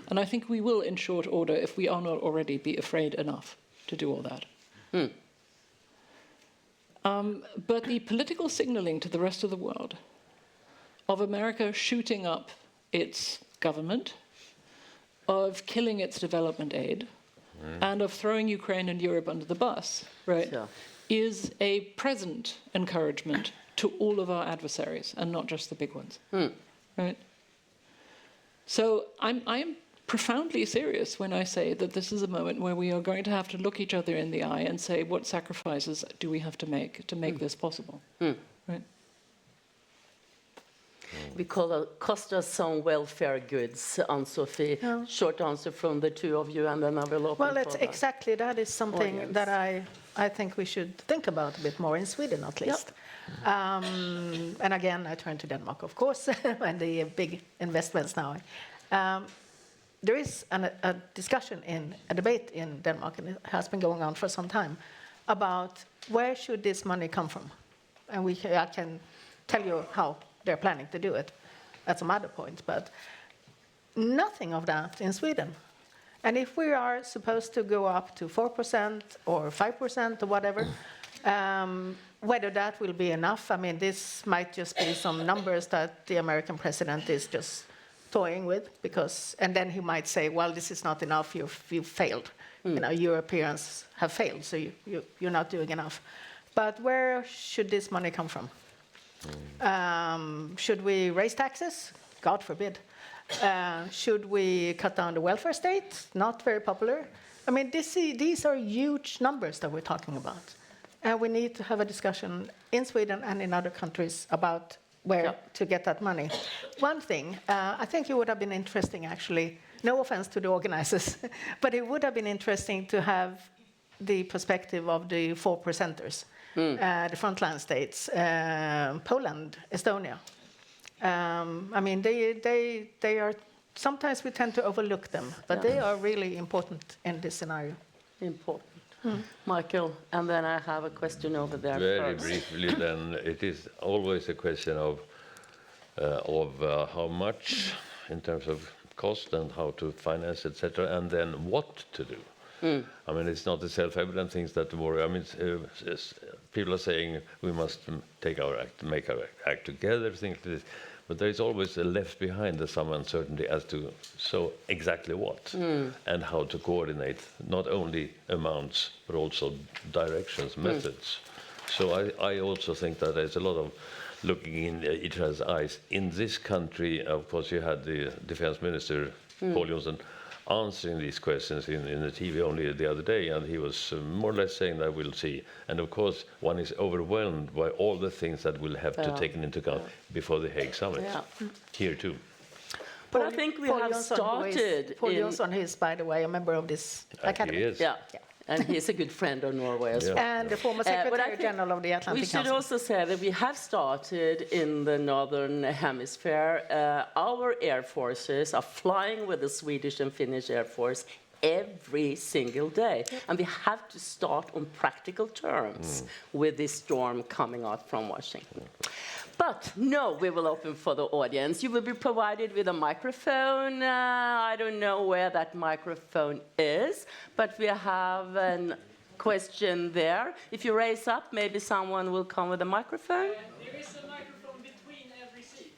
And I think we will in short order, if we are not already, be afraid enough to do all that. But the political signaling to the rest of the world of America shooting up its government, of killing its development aid, and of throwing Ukraine and Europe under the bus, right, is a present encouragement to all of our adversaries, and not just the big ones, right? So I am profoundly serious when I say that this is a moment where we are going to have to look each other in the eye and say, what sacrifices do we have to make this possible, right? We call it cost us some welfare goods, Ann-Sofie. Short answer from the two of you, and then I will open Well, for the exactly. That is something audience. that I think we should think about a bit more in Sweden, at least. And again, I turn to Denmark, of course, and the big investments now. There is a discussion a debate in Denmark, and it has been going on for some time, about where should this money come from? And I can tell you how they're planning to do it at some other point, but nothing of that in Sweden. And if we are supposed to go up to 4% or 5% or whatever, whether that will be enough, I mean, this might just be some numbers that the American president is just toying with, and then he might say, well, this is not enough, you've failed. You know, Europeans have failed, so you're not doing enough. But where should this money come from? Should we raise taxes? God forbid. Should we cut down the welfare state? Not very popular. I mean, these are huge numbers that we're talking about. And we need to have a discussion in Sweden and in other countries about where to get that money. One thing, I think it would have been interesting, actually, no offense to the organizers, but it would have been interesting to have the perspective of the 4%ers. The frontline states, Poland, Estonia. I mean, they are, sometimes we tend to overlook them, but they are really important in this scenario. important. Michael, and then I have a question over there. Very first. briefly, then, it is always a question of how much in terms of cost and how to finance, etc., and then what to do. I mean, it's not the self-evident things that worry. I mean, people are saying we must make our act together, things like this. But there is always left behind some uncertainty as to exactly what and how to coordinate not only amounts but also directions, methods. So I also think that there's a lot of looking in each other's eyes. In this country, of course, you had the defense minister, Paul Johnson, answering these questions in the TV only the other day, and he was more or less saying that we'll see. And of course, one is overwhelmed by all the things that will have to take into account before the Hague summit. Here too. But I think we have started. Paul Johnson is, by the way, a member of this academy. He is. Yeah. And he's a good friend of Norway as well. And the former Secretary General of the Atlantic Council. We should also say that we have started in the Northern Hemisphere. Our air forces are flying with the Swedish and Finnish Air Force every single day. And we have to start on practical terms with this storm coming out from Washington. But no, we will open for the audience. You will be provided with a microphone. I don't know where that microphone is, but we have a question there. If you raise up, maybe someone will come with a microphone. There is a microphone between every seat.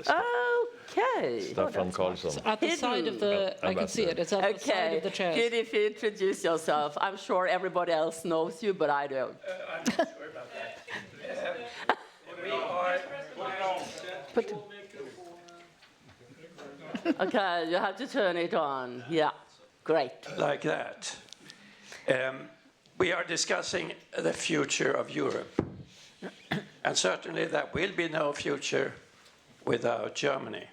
Oh, Okay. Staffan Karlsson. At the side of the, I can see it, it's at the side of the chairs. Good if you introduce yourself. I'm sure everybody else knows you, but I don't. I'm not sure about that. We are. Okay, you have to turn it on. Yeah, great. Like that. We are discussing the future of Europe. And certainly there will be no future without Germany.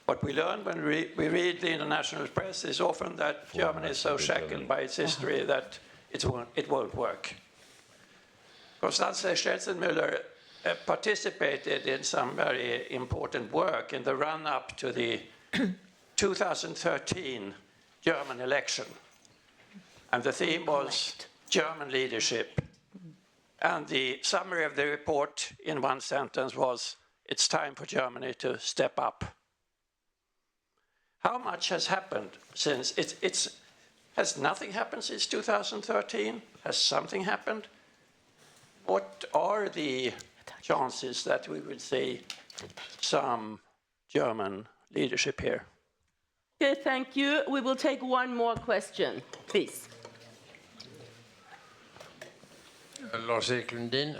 What we learn when we read the international press is often that Germany is so shackled by its history that it won't work. Constanze Stelzenmüller participated in some very important work in the run-up to the 2013 German election. And the theme was German leadership. And the summary of the report in one sentence was, it's time for Germany to step up. How much has happened since? Has nothing happened since 2013? Has something happened? What are the chances that we will see some German leadership here? Okay, thank you. We will take one more question, please. Lars-Erik Lundin.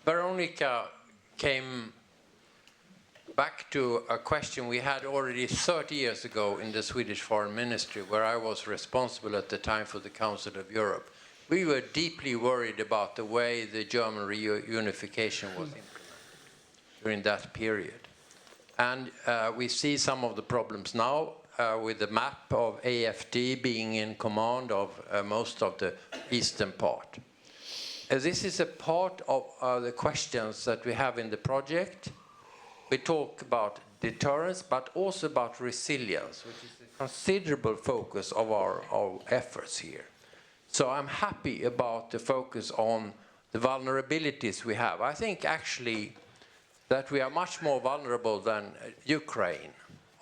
Veronica came back to a question we had already 30 years ago in the Swedish Foreign Ministry, where I was responsible at the time for the Council of Europe. We were deeply worried about the way the German reunification was implemented during that period. And we see some of the problems now with the map of AFD being in command of most of the eastern part. This is a part of the questions that we have in the project. We talk about deterrence, but also about resilience, which is a considerable focus of our efforts here. So I'm happy about the focus on the vulnerabilities we have. I think actually that we are much more vulnerable than Ukraine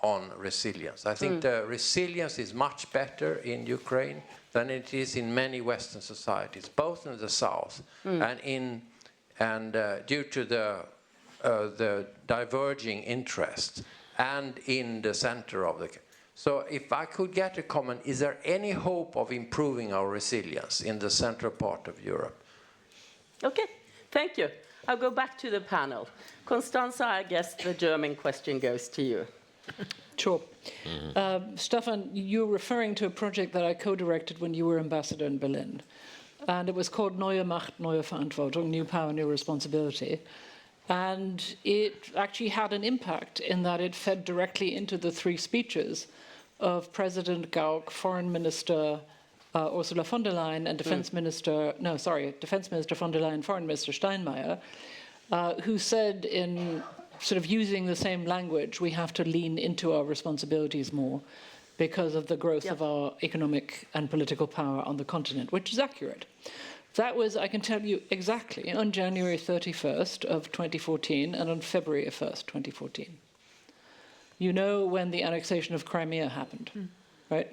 on resilience. I think the resilience is much better in Ukraine than it is in many Western societies, both in the south and due to the diverging interests, and in the center of the. So if I could get a comment, is there any hope of improving our resilience in the central part of Europe? Okay, thank you. I'll go back to the panel. Constanze, I guess the German question goes to you. Sure. Staffan, you're referring to a project that I co-directed when you were ambassador in Berlin. And it was called Neue Macht, Neue Verantwortung, New Power, New Responsibility. And it actually had an impact in that it fed directly into the three speeches of President Gauck, Foreign Minister Ursula von der Leyen, and Defense Minister von der Leyen, Foreign Minister Steinmeier, who said in sort of using the same language, we have to lean into our responsibilities more because of the growth of our economic and political power on the continent, which is accurate. That was, I can tell you exactly, on January 31st of 2014 and on February 1st, 2014. You know when the annexation of Crimea happened, right?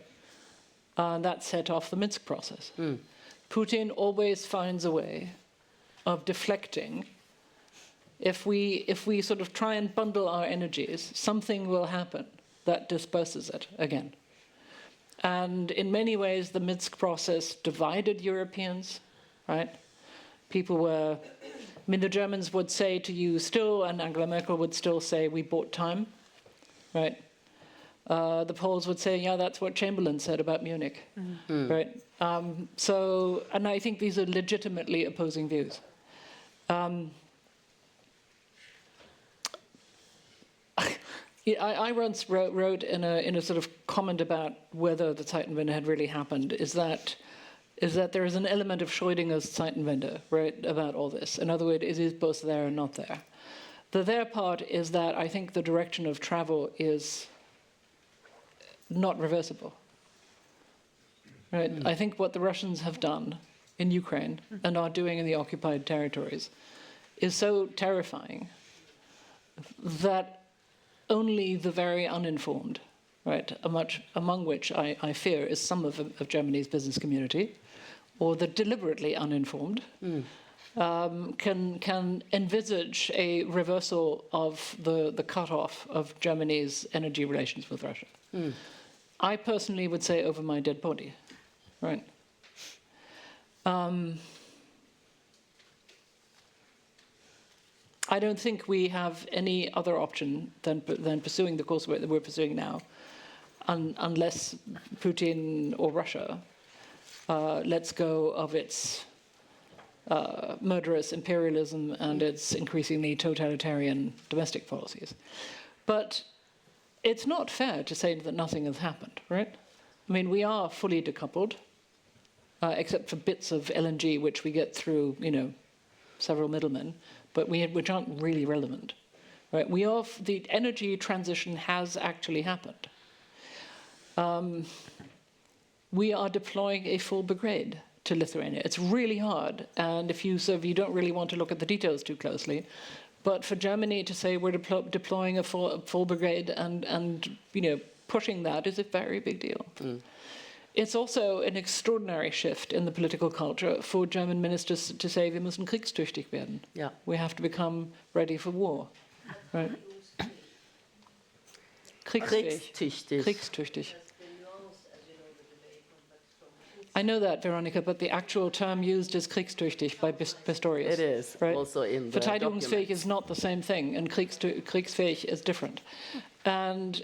And that set off the Minsk process. Putin always finds a way of deflecting. If we sort of try and bundle our energies, something will happen that disperses it again. And in many ways, the Minsk process divided Europeans, right? People were, I mean, the Germans would say to you still, and Angela Merkel would still say, we bought time, right? The Poles would say, yeah, that's what Chamberlain said about Munich, right? So, and I think these are legitimately opposing views. I once wrote in a sort of comment about whether the Zeitenwende had really happened, is that there is an element of Schrödinger's Zeitenwende, right, about all this. In other words, it is both there and not there. The there part is that I think the direction of travel is not reversible. Right? I think what the Russians have done in Ukraine and are doing in the occupied territories is so terrifying that only the very uninformed, right, among which I fear is some of Germany's business community, or the deliberately uninformed, can envisage a reversal of the cutoff of Germany's energy relations with Russia. I personally would say over my dead body, right? I don't think we have any other option than pursuing the course that we're pursuing now, unless Putin or Russia lets go of its murderous imperialism and its increasingly totalitarian domestic policies. But it's not fair to say that nothing has happened, right? I mean, we are fully decoupled, except for bits of LNG, which we get through, several middlemen, but which aren't really relevant, right? The energy transition has actually happened. We are deploying a full brigade to Lithuania. It's really hard, and if you don't really want to look at the details too closely, but for Germany to say we're deploying a full brigade and pushing that is a very big deal. It's also an extraordinary shift in the political culture for German ministers to say wir müssen kriegstüchtig werden. Yeah. We have to become ready for war, right? Kriegstüchtig. Kriegstüchtig. I know that, Veronica, but the actual term used is kriegstüchtig by Pistorius. It is, right? also in the Verteidigungsfähig document. is not the same thing, and kriegsfähig is different. And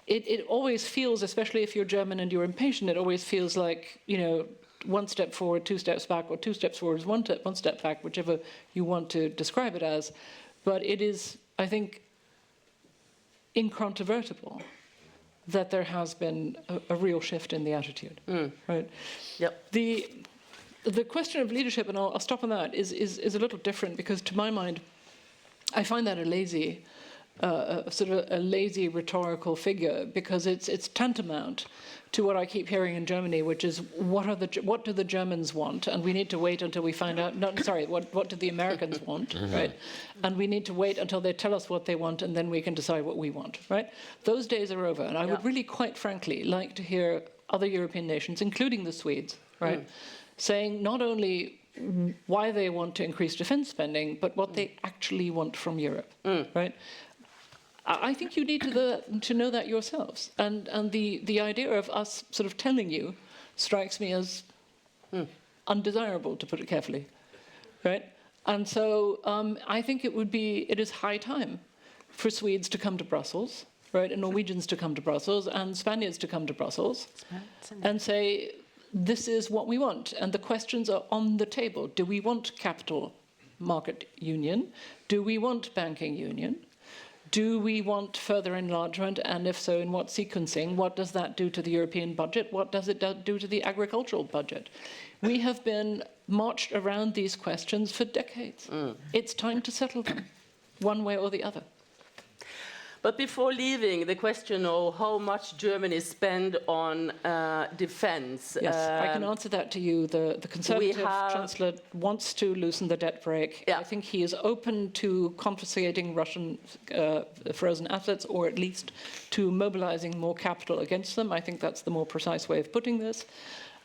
it always feels, especially if you're German and you're impatient, it always feels like, one step forward, 2 steps back, or 2 steps forward, one step back, whichever you want to describe it as. But it is, I think, incontrovertible that there has been a real shift in the attitude, right? Yep. The question of leadership, and I'll stop on that, is a little different because, to my mind, I find that a lazy rhetorical figure because it's tantamount to what I keep hearing in Germany, which is what do the Germans want, and we need to wait until we find out. No, sorry, what do the Americans want, right? And we need to wait until they tell us what they want, and then we can decide what we want, right? Those days are over, and I would really, quite frankly, like to hear other European nations, including the Swedes, right, saying not only why they want to increase defense spending, but what they actually want from Europe, right? I think you need to know that yourselves. And the idea of us sort of telling you strikes me as undesirable, to put it carefully, right? And so I think it is high time for Swedes to come to Brussels, right, and Norwegians to come to Brussels, and Spaniards to come to Brussels, and say, this is what we want. And the questions are on the table. Do we want capital market union? Do we want banking union? Do we want further enlargement, and if so, in what sequencing? What does that do to the European budget? What does it do to the agricultural budget? We have been marched around these questions for decades. It's time to settle them, one way or the other. But before leaving, the question of how much Germany spend on defense. Yes, I can answer that to you. The Conservative Chancellor wants to loosen the debt brake. Yeah. I think he is open to confiscating Russian frozen assets, or at least to mobilizing more capital against them. I think that's the more precise way of putting this.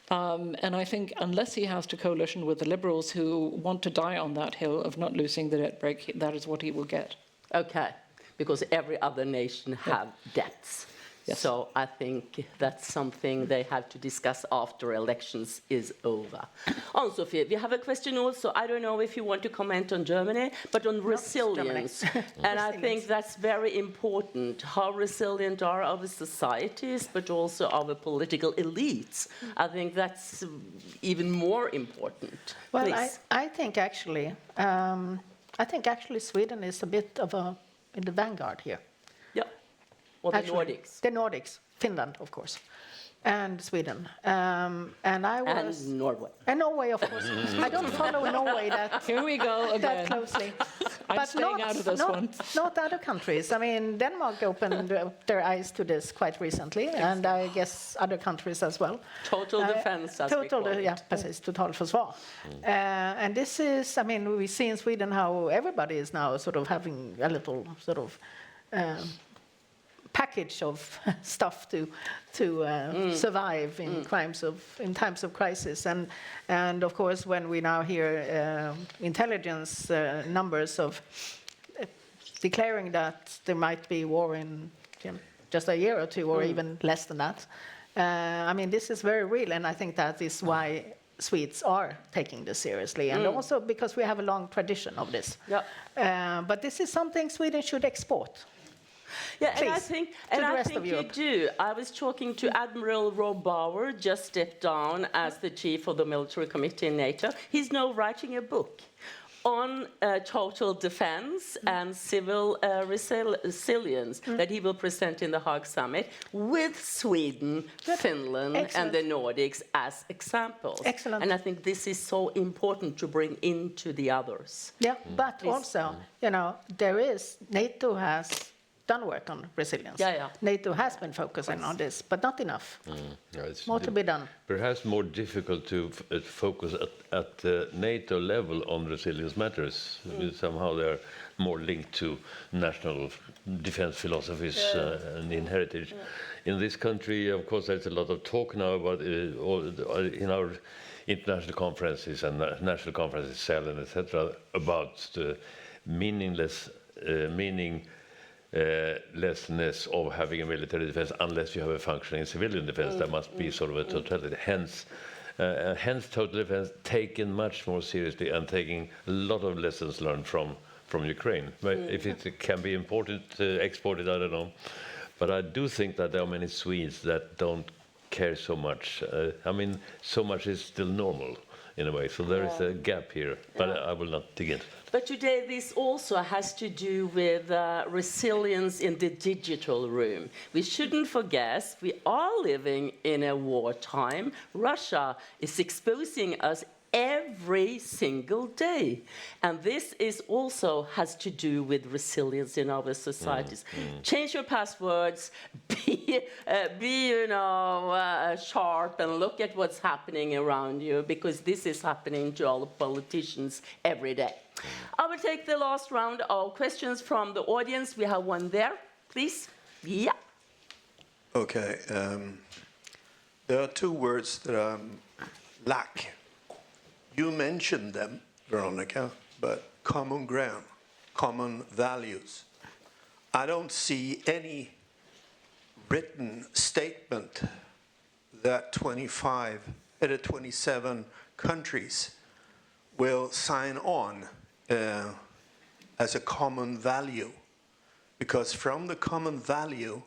And I think unless he has to coalition with the Liberals who want to die on that hill of not loosening the debt brake, that is what he will get. Okay. Because every other nation have debts. Yes. So I think that's something they have to discuss after elections is over. Ann-Sofie, we have a question also. I don't know if you want to comment on Germany, but on resilience. And I think that's very important. How resilient are our societies, but also our political elites? I think that's even more important. Well, Please. I think actually Sweden is a bit of in the vanguard here. Yeah. Or the Actually, Nordics. The Nordics, Finland, of course, and Sweden. And Norway. And Norway, of course. I don't follow Norway Here we go again. that closely. I'm staying out of this one. Not other countries. I mean, Denmark opened their eyes to this quite recently, and I guess other countries as well. Total defense, as we call it. Yeah, precis, totalförsvar. And this is, I mean, we see in Sweden how everybody is now sort of having a little sort of package of stuff to survive in times of crisis. And of course, when we now hear intelligence numbers of declaring that there might be war in just a year or two, or even less than that, I mean, this is very real, and I think that is why Swedes are taking this seriously, and also because we have a long tradition of this. Yeah. But this is something Sweden should export. Yeah, and I Please, think, to and the I rest think of you Europe. do. I was talking to Admiral Rob Bauer, just stepped down as the chief of the military committee in NATO. He's now writing a book on total defense and civil resilience that he will present in the Hague summit with Sweden, Finland, and the Nordics as examples. Excellent. And I think this is so important to bring into the others. Yeah, but also, you know, NATO has done work on resilience. Yeah. NATO has been focusing on this, but not enough. It's More to be done. perhaps more difficult to focus at the NATO level on resilience matters. Somehow they're more linked to national defense philosophies and in heritage. In this country, of course, there's a lot of talk now about in our international conferences and national conferences, Sahlin, etc., about the lessness of having a military defense unless you have a functioning civilian defense. There must be sort of a totality. Hence, total defense taken much more seriously and taking a lot of lessons learned from Ukraine. But if it can be exported, I don't know. But I do think that there are many Swedes that don't care so much. I mean, so much is still normal in a way. So there is a gap here. But I will not dig into that. But today, this also has to do with resilience in the digital room. We shouldn't forget, we are living in a wartime. Russia is exposing us every single day. And this is also has to do with resilience in our societies. Change your passwords, be sharp and look at what's happening around you, because this is happening to all the politicians every day. I will take the last round of questions from the audience. We have one there, please. Yeah. Okay. There are two words that I lack. You mentioned them, Veronica, but common ground, common values. I don't see any written statement that 27 countries will sign on as a common value, because from the common value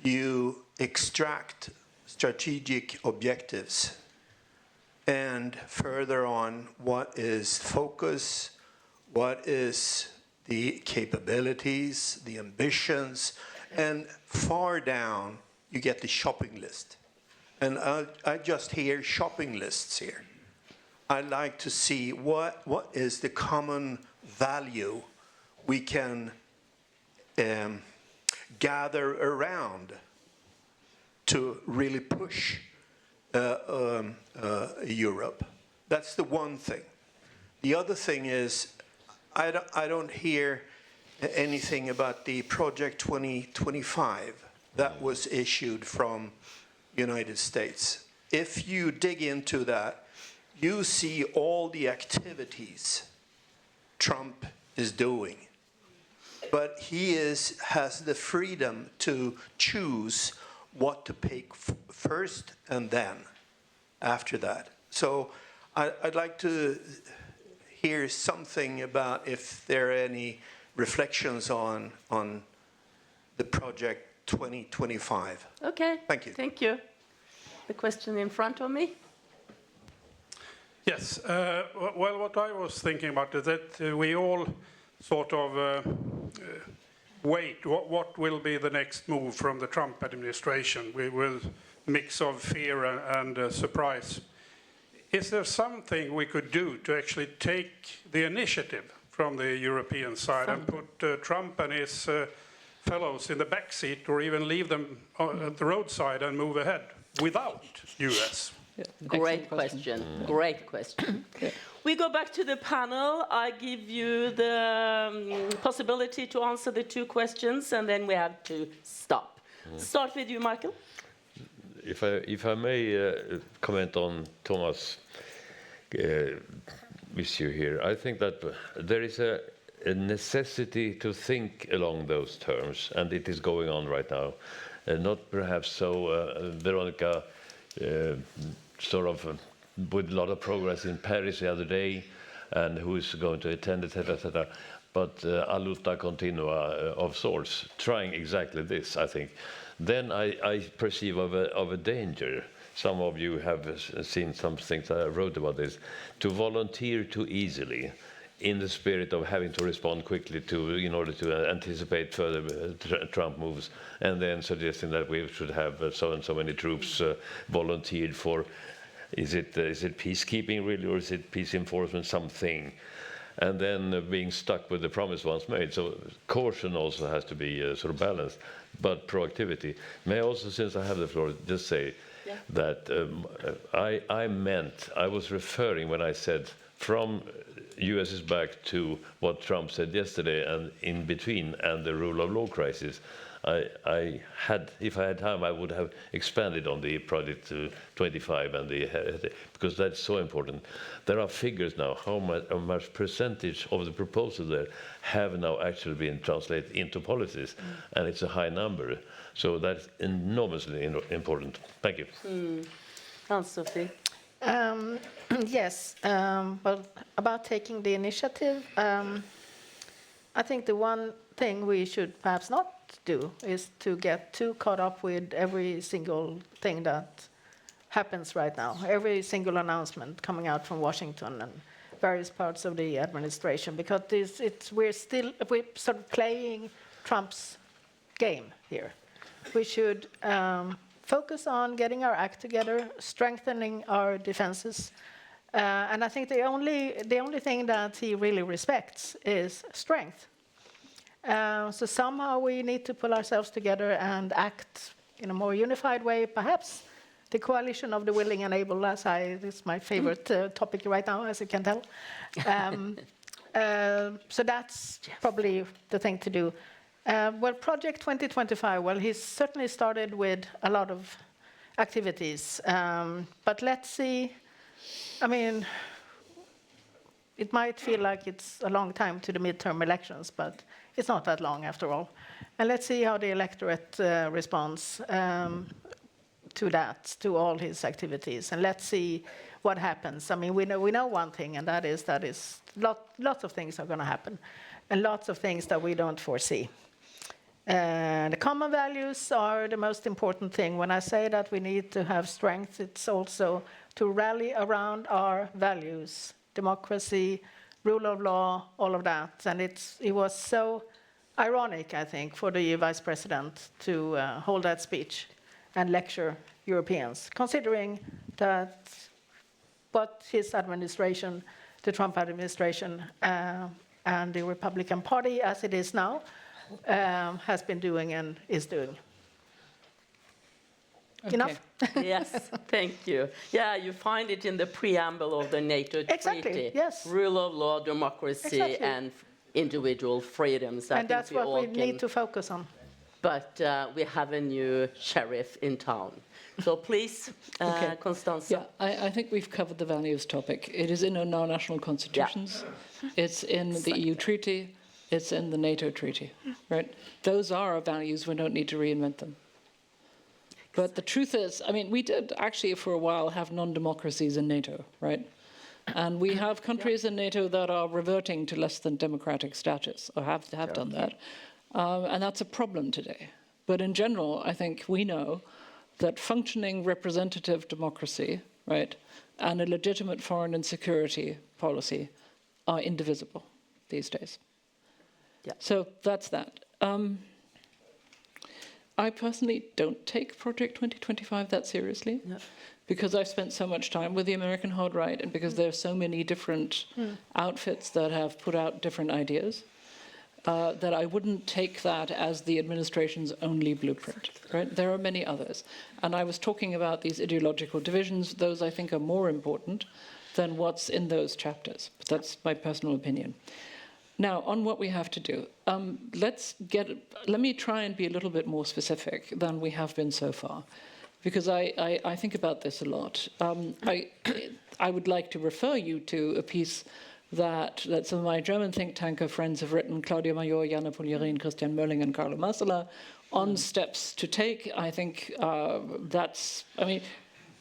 you extract strategic objectives, and further on what is focus, what is the capabilities, the ambitions, and far down you get the shopping list. And I just hear shopping lists here. I'd like to see what is the common value we can gather around to really push Europe. That's the one thing. The other thing is, I don't hear anything about the Project 2025 that was issued from United States. If you dig into that, you see all the activities Trump is doing. But he has the freedom to choose what to pick first and then after that. So I'd like to hear something about if there are any reflections on the Project 2025. Okay. Thank you. Thank you. The question in front of me. Yes. Well, what I was thinking about is that we all sort of wait. What will be the next move from the Trump administration? We will mix of fear and surprise. Is there something we could do to actually take the initiative from the European side and put Trump and his fellows in the back seat, or even leave them at the roadside and move ahead without US? Great question. Great question. We go back to the panel. I give you the possibility to answer the two questions, and then we have to stop. Start with you, Michael. If I may comment on Thomas' issue here, I think that there is a necessity to think along those terms, and it is going on right now. Not perhaps so, Veronica, sort of with a lot of progress in Paris the other day, and who is going to attend, etc., etc. But a luta continua of sorts, trying exactly this, I think. Then I perceive of a danger. Some of you have seen some things I wrote about this, to volunteer too easily in the spirit of having to respond quickly in order to anticipate further Trump moves, and then suggesting that we should have so and so many troops volunteered for, is it peacekeeping really, or is it peace enforcement, something? And then being stuck with the promise once made. So caution also has to be sort of balanced, but proactivity. May I also, since I have the floor, just say that I was referring when I said from US is back to what Trump said yesterday and in between, and the rule of law crisis. If I had time, I would have expanded on the project to 25 and because that's so important. There are figures now, how much percentage of the proposals there have now actually been translated into policies, and it's a high number. So that's enormously important. Thank you. Ann-Sofie. Yes, well, about taking the initiative, I think the one thing we should perhaps not do is to get too caught up with every single thing that happens right now, every single announcement coming out from Washington and various parts of the administration, because we're sort of playing Trump's game here. We should focus on getting our act together, strengthening our defenses, and I think the only thing that he really respects is strength. So somehow we need to pull ourselves together and act in a more unified way. Perhaps the coalition of the willing and able, this is my favorite topic right now, as you can tell. So that's probably the thing to do. Well, Project 2025, well, he's certainly started with a lot of activities. But let's see, I mean, it might feel like it's a long time to the midterm elections, but it's not that long after all. And let's see how the electorate responds to that, to all his activities. And let's see what happens. I mean, we know one thing, and that is lots of things are going to happen, and lots of things that we don't foresee. The common values are the most important thing. When I say that we need to have strength, it's also to rally around our values, democracy, rule of law, all of that. And it was so ironic, I think, for the Vice President to hold that speech and lecture Europeans, considering that what his administration, the Trump administration, and the Republican Party, as it is now, has been doing and is doing. Okay. Enough? Yes, thank you. Yeah, you find it in the preamble of the NATO treaty. Yes. Rule of law, democracy, and individual freedoms. And that's what we need to focus on. But we have a new sheriff in town. So please, Constanze. Yeah, I think we've covered the values topic. It is in our national constitutions. Yeah. It's in the EU treaty. It's in the NATO treaty, right? Those are our values. We don't need to reinvent them. But the truth is, I mean, we did actually for a while have non-democracies in NATO, right? And we have countries in NATO that are reverting to less than democratic status, or have done that. And that's a problem today. But in general, I think we know that functioning representative democracy, right, and a legitimate foreign and security policy are indivisible these days. Yeah. So that's that. I personally don't take Project 2025 that seriously, because I've spent so much time with the American hard right, and because there are so many different outfits that have put out different ideas, that I wouldn't take that as the administration's only blueprint. Right? There are many others. And I was talking about these ideological divisions. Those, I think, are more important than what's in those chapters. But that's my personal opinion. Now, on what we have to do, let me try and be a little bit more specific than we have been so far, because I think about this a lot. I would like to refer you to a piece that some of my German think tanker friends have written, Claudia Major, Jana Puljarin, Christian Mölling, and Carlo Massala, on steps to take. I think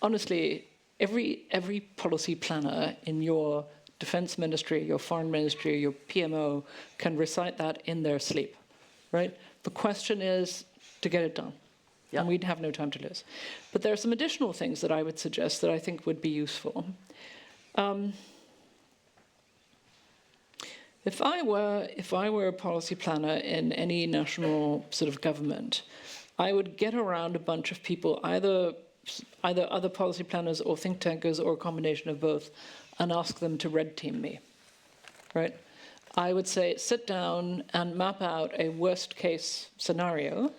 honestly, every policy planner in your defense ministry, your foreign ministry, your PMO can recite that in their sleep, right? The question is to get it done. Yeah. And we'd have no time to lose. But there are some additional things that I would suggest that I think would be useful. If I were a policy planner in any national sort of government, I would get around a bunch of people, either other policy planners or think tankers or a combination of both, and ask them to red team me, right? I would say, sit down and map out a worst case scenario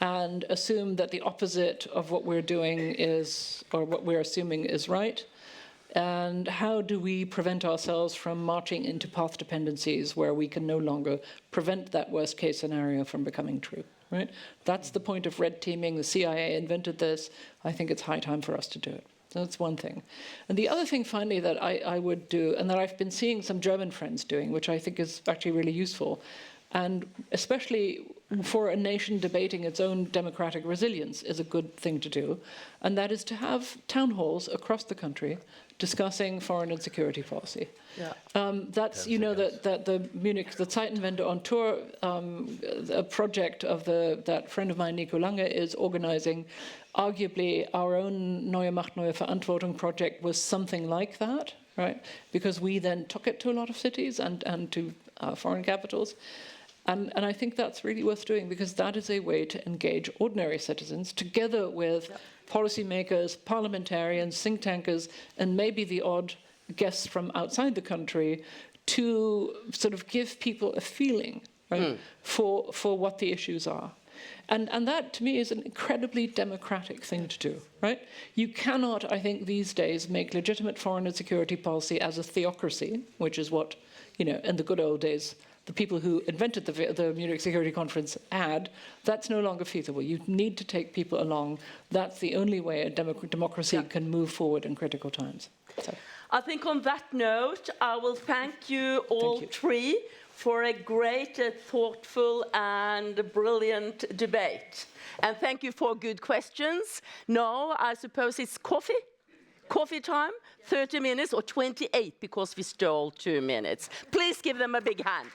and assume that the opposite of what we're doing is, or what we're assuming is right. And how do we prevent ourselves from marching into path dependencies where we can no longer prevent that worst case scenario from becoming true, right? That's the point of red teaming. The CIA invented this. I think it's high time for us to do it. So that's one thing. And the other thing, finally, that I would do, and that I've been seeing some German friends doing, which I think is actually really useful, and especially for a nation debating its own democratic resilience is a good thing to do, and that is to have town halls across the country discussing foreign and security policy. Yeah. That's, you know, that the Munich, the Zeitenwende on tour, a project of that friend of mine, Nico Lange, is organizing. Arguably, our own Neue Macht, Neue Verantwortung project was something like that, right? Because we then took it to a lot of cities and to foreign capitals. And I think that's really worth doing, because that is a way to engage ordinary citizens together with policymakers, parliamentarians, think tankers, and maybe the odd guests from outside the country, to sort of give people a feeling, right, for what the issues are. And that, to me, is an incredibly democratic thing to do, right? You cannot, I think, these days make legitimate foreign and security policy as a theocracy, which is what, you know, in the good old days, the people who invented the Munich Security Conference had. That's no longer feasible. You need to take people along. That's the only way a democracy can move forward in critical times. So. I think on that note, I will thank you all three for a great, thoughtful and brilliant debate. And thank you for good questions. Now, I suppose it's coffee time, 30 minutes or 28, because we stole 2 minutes. Please give them a big hand.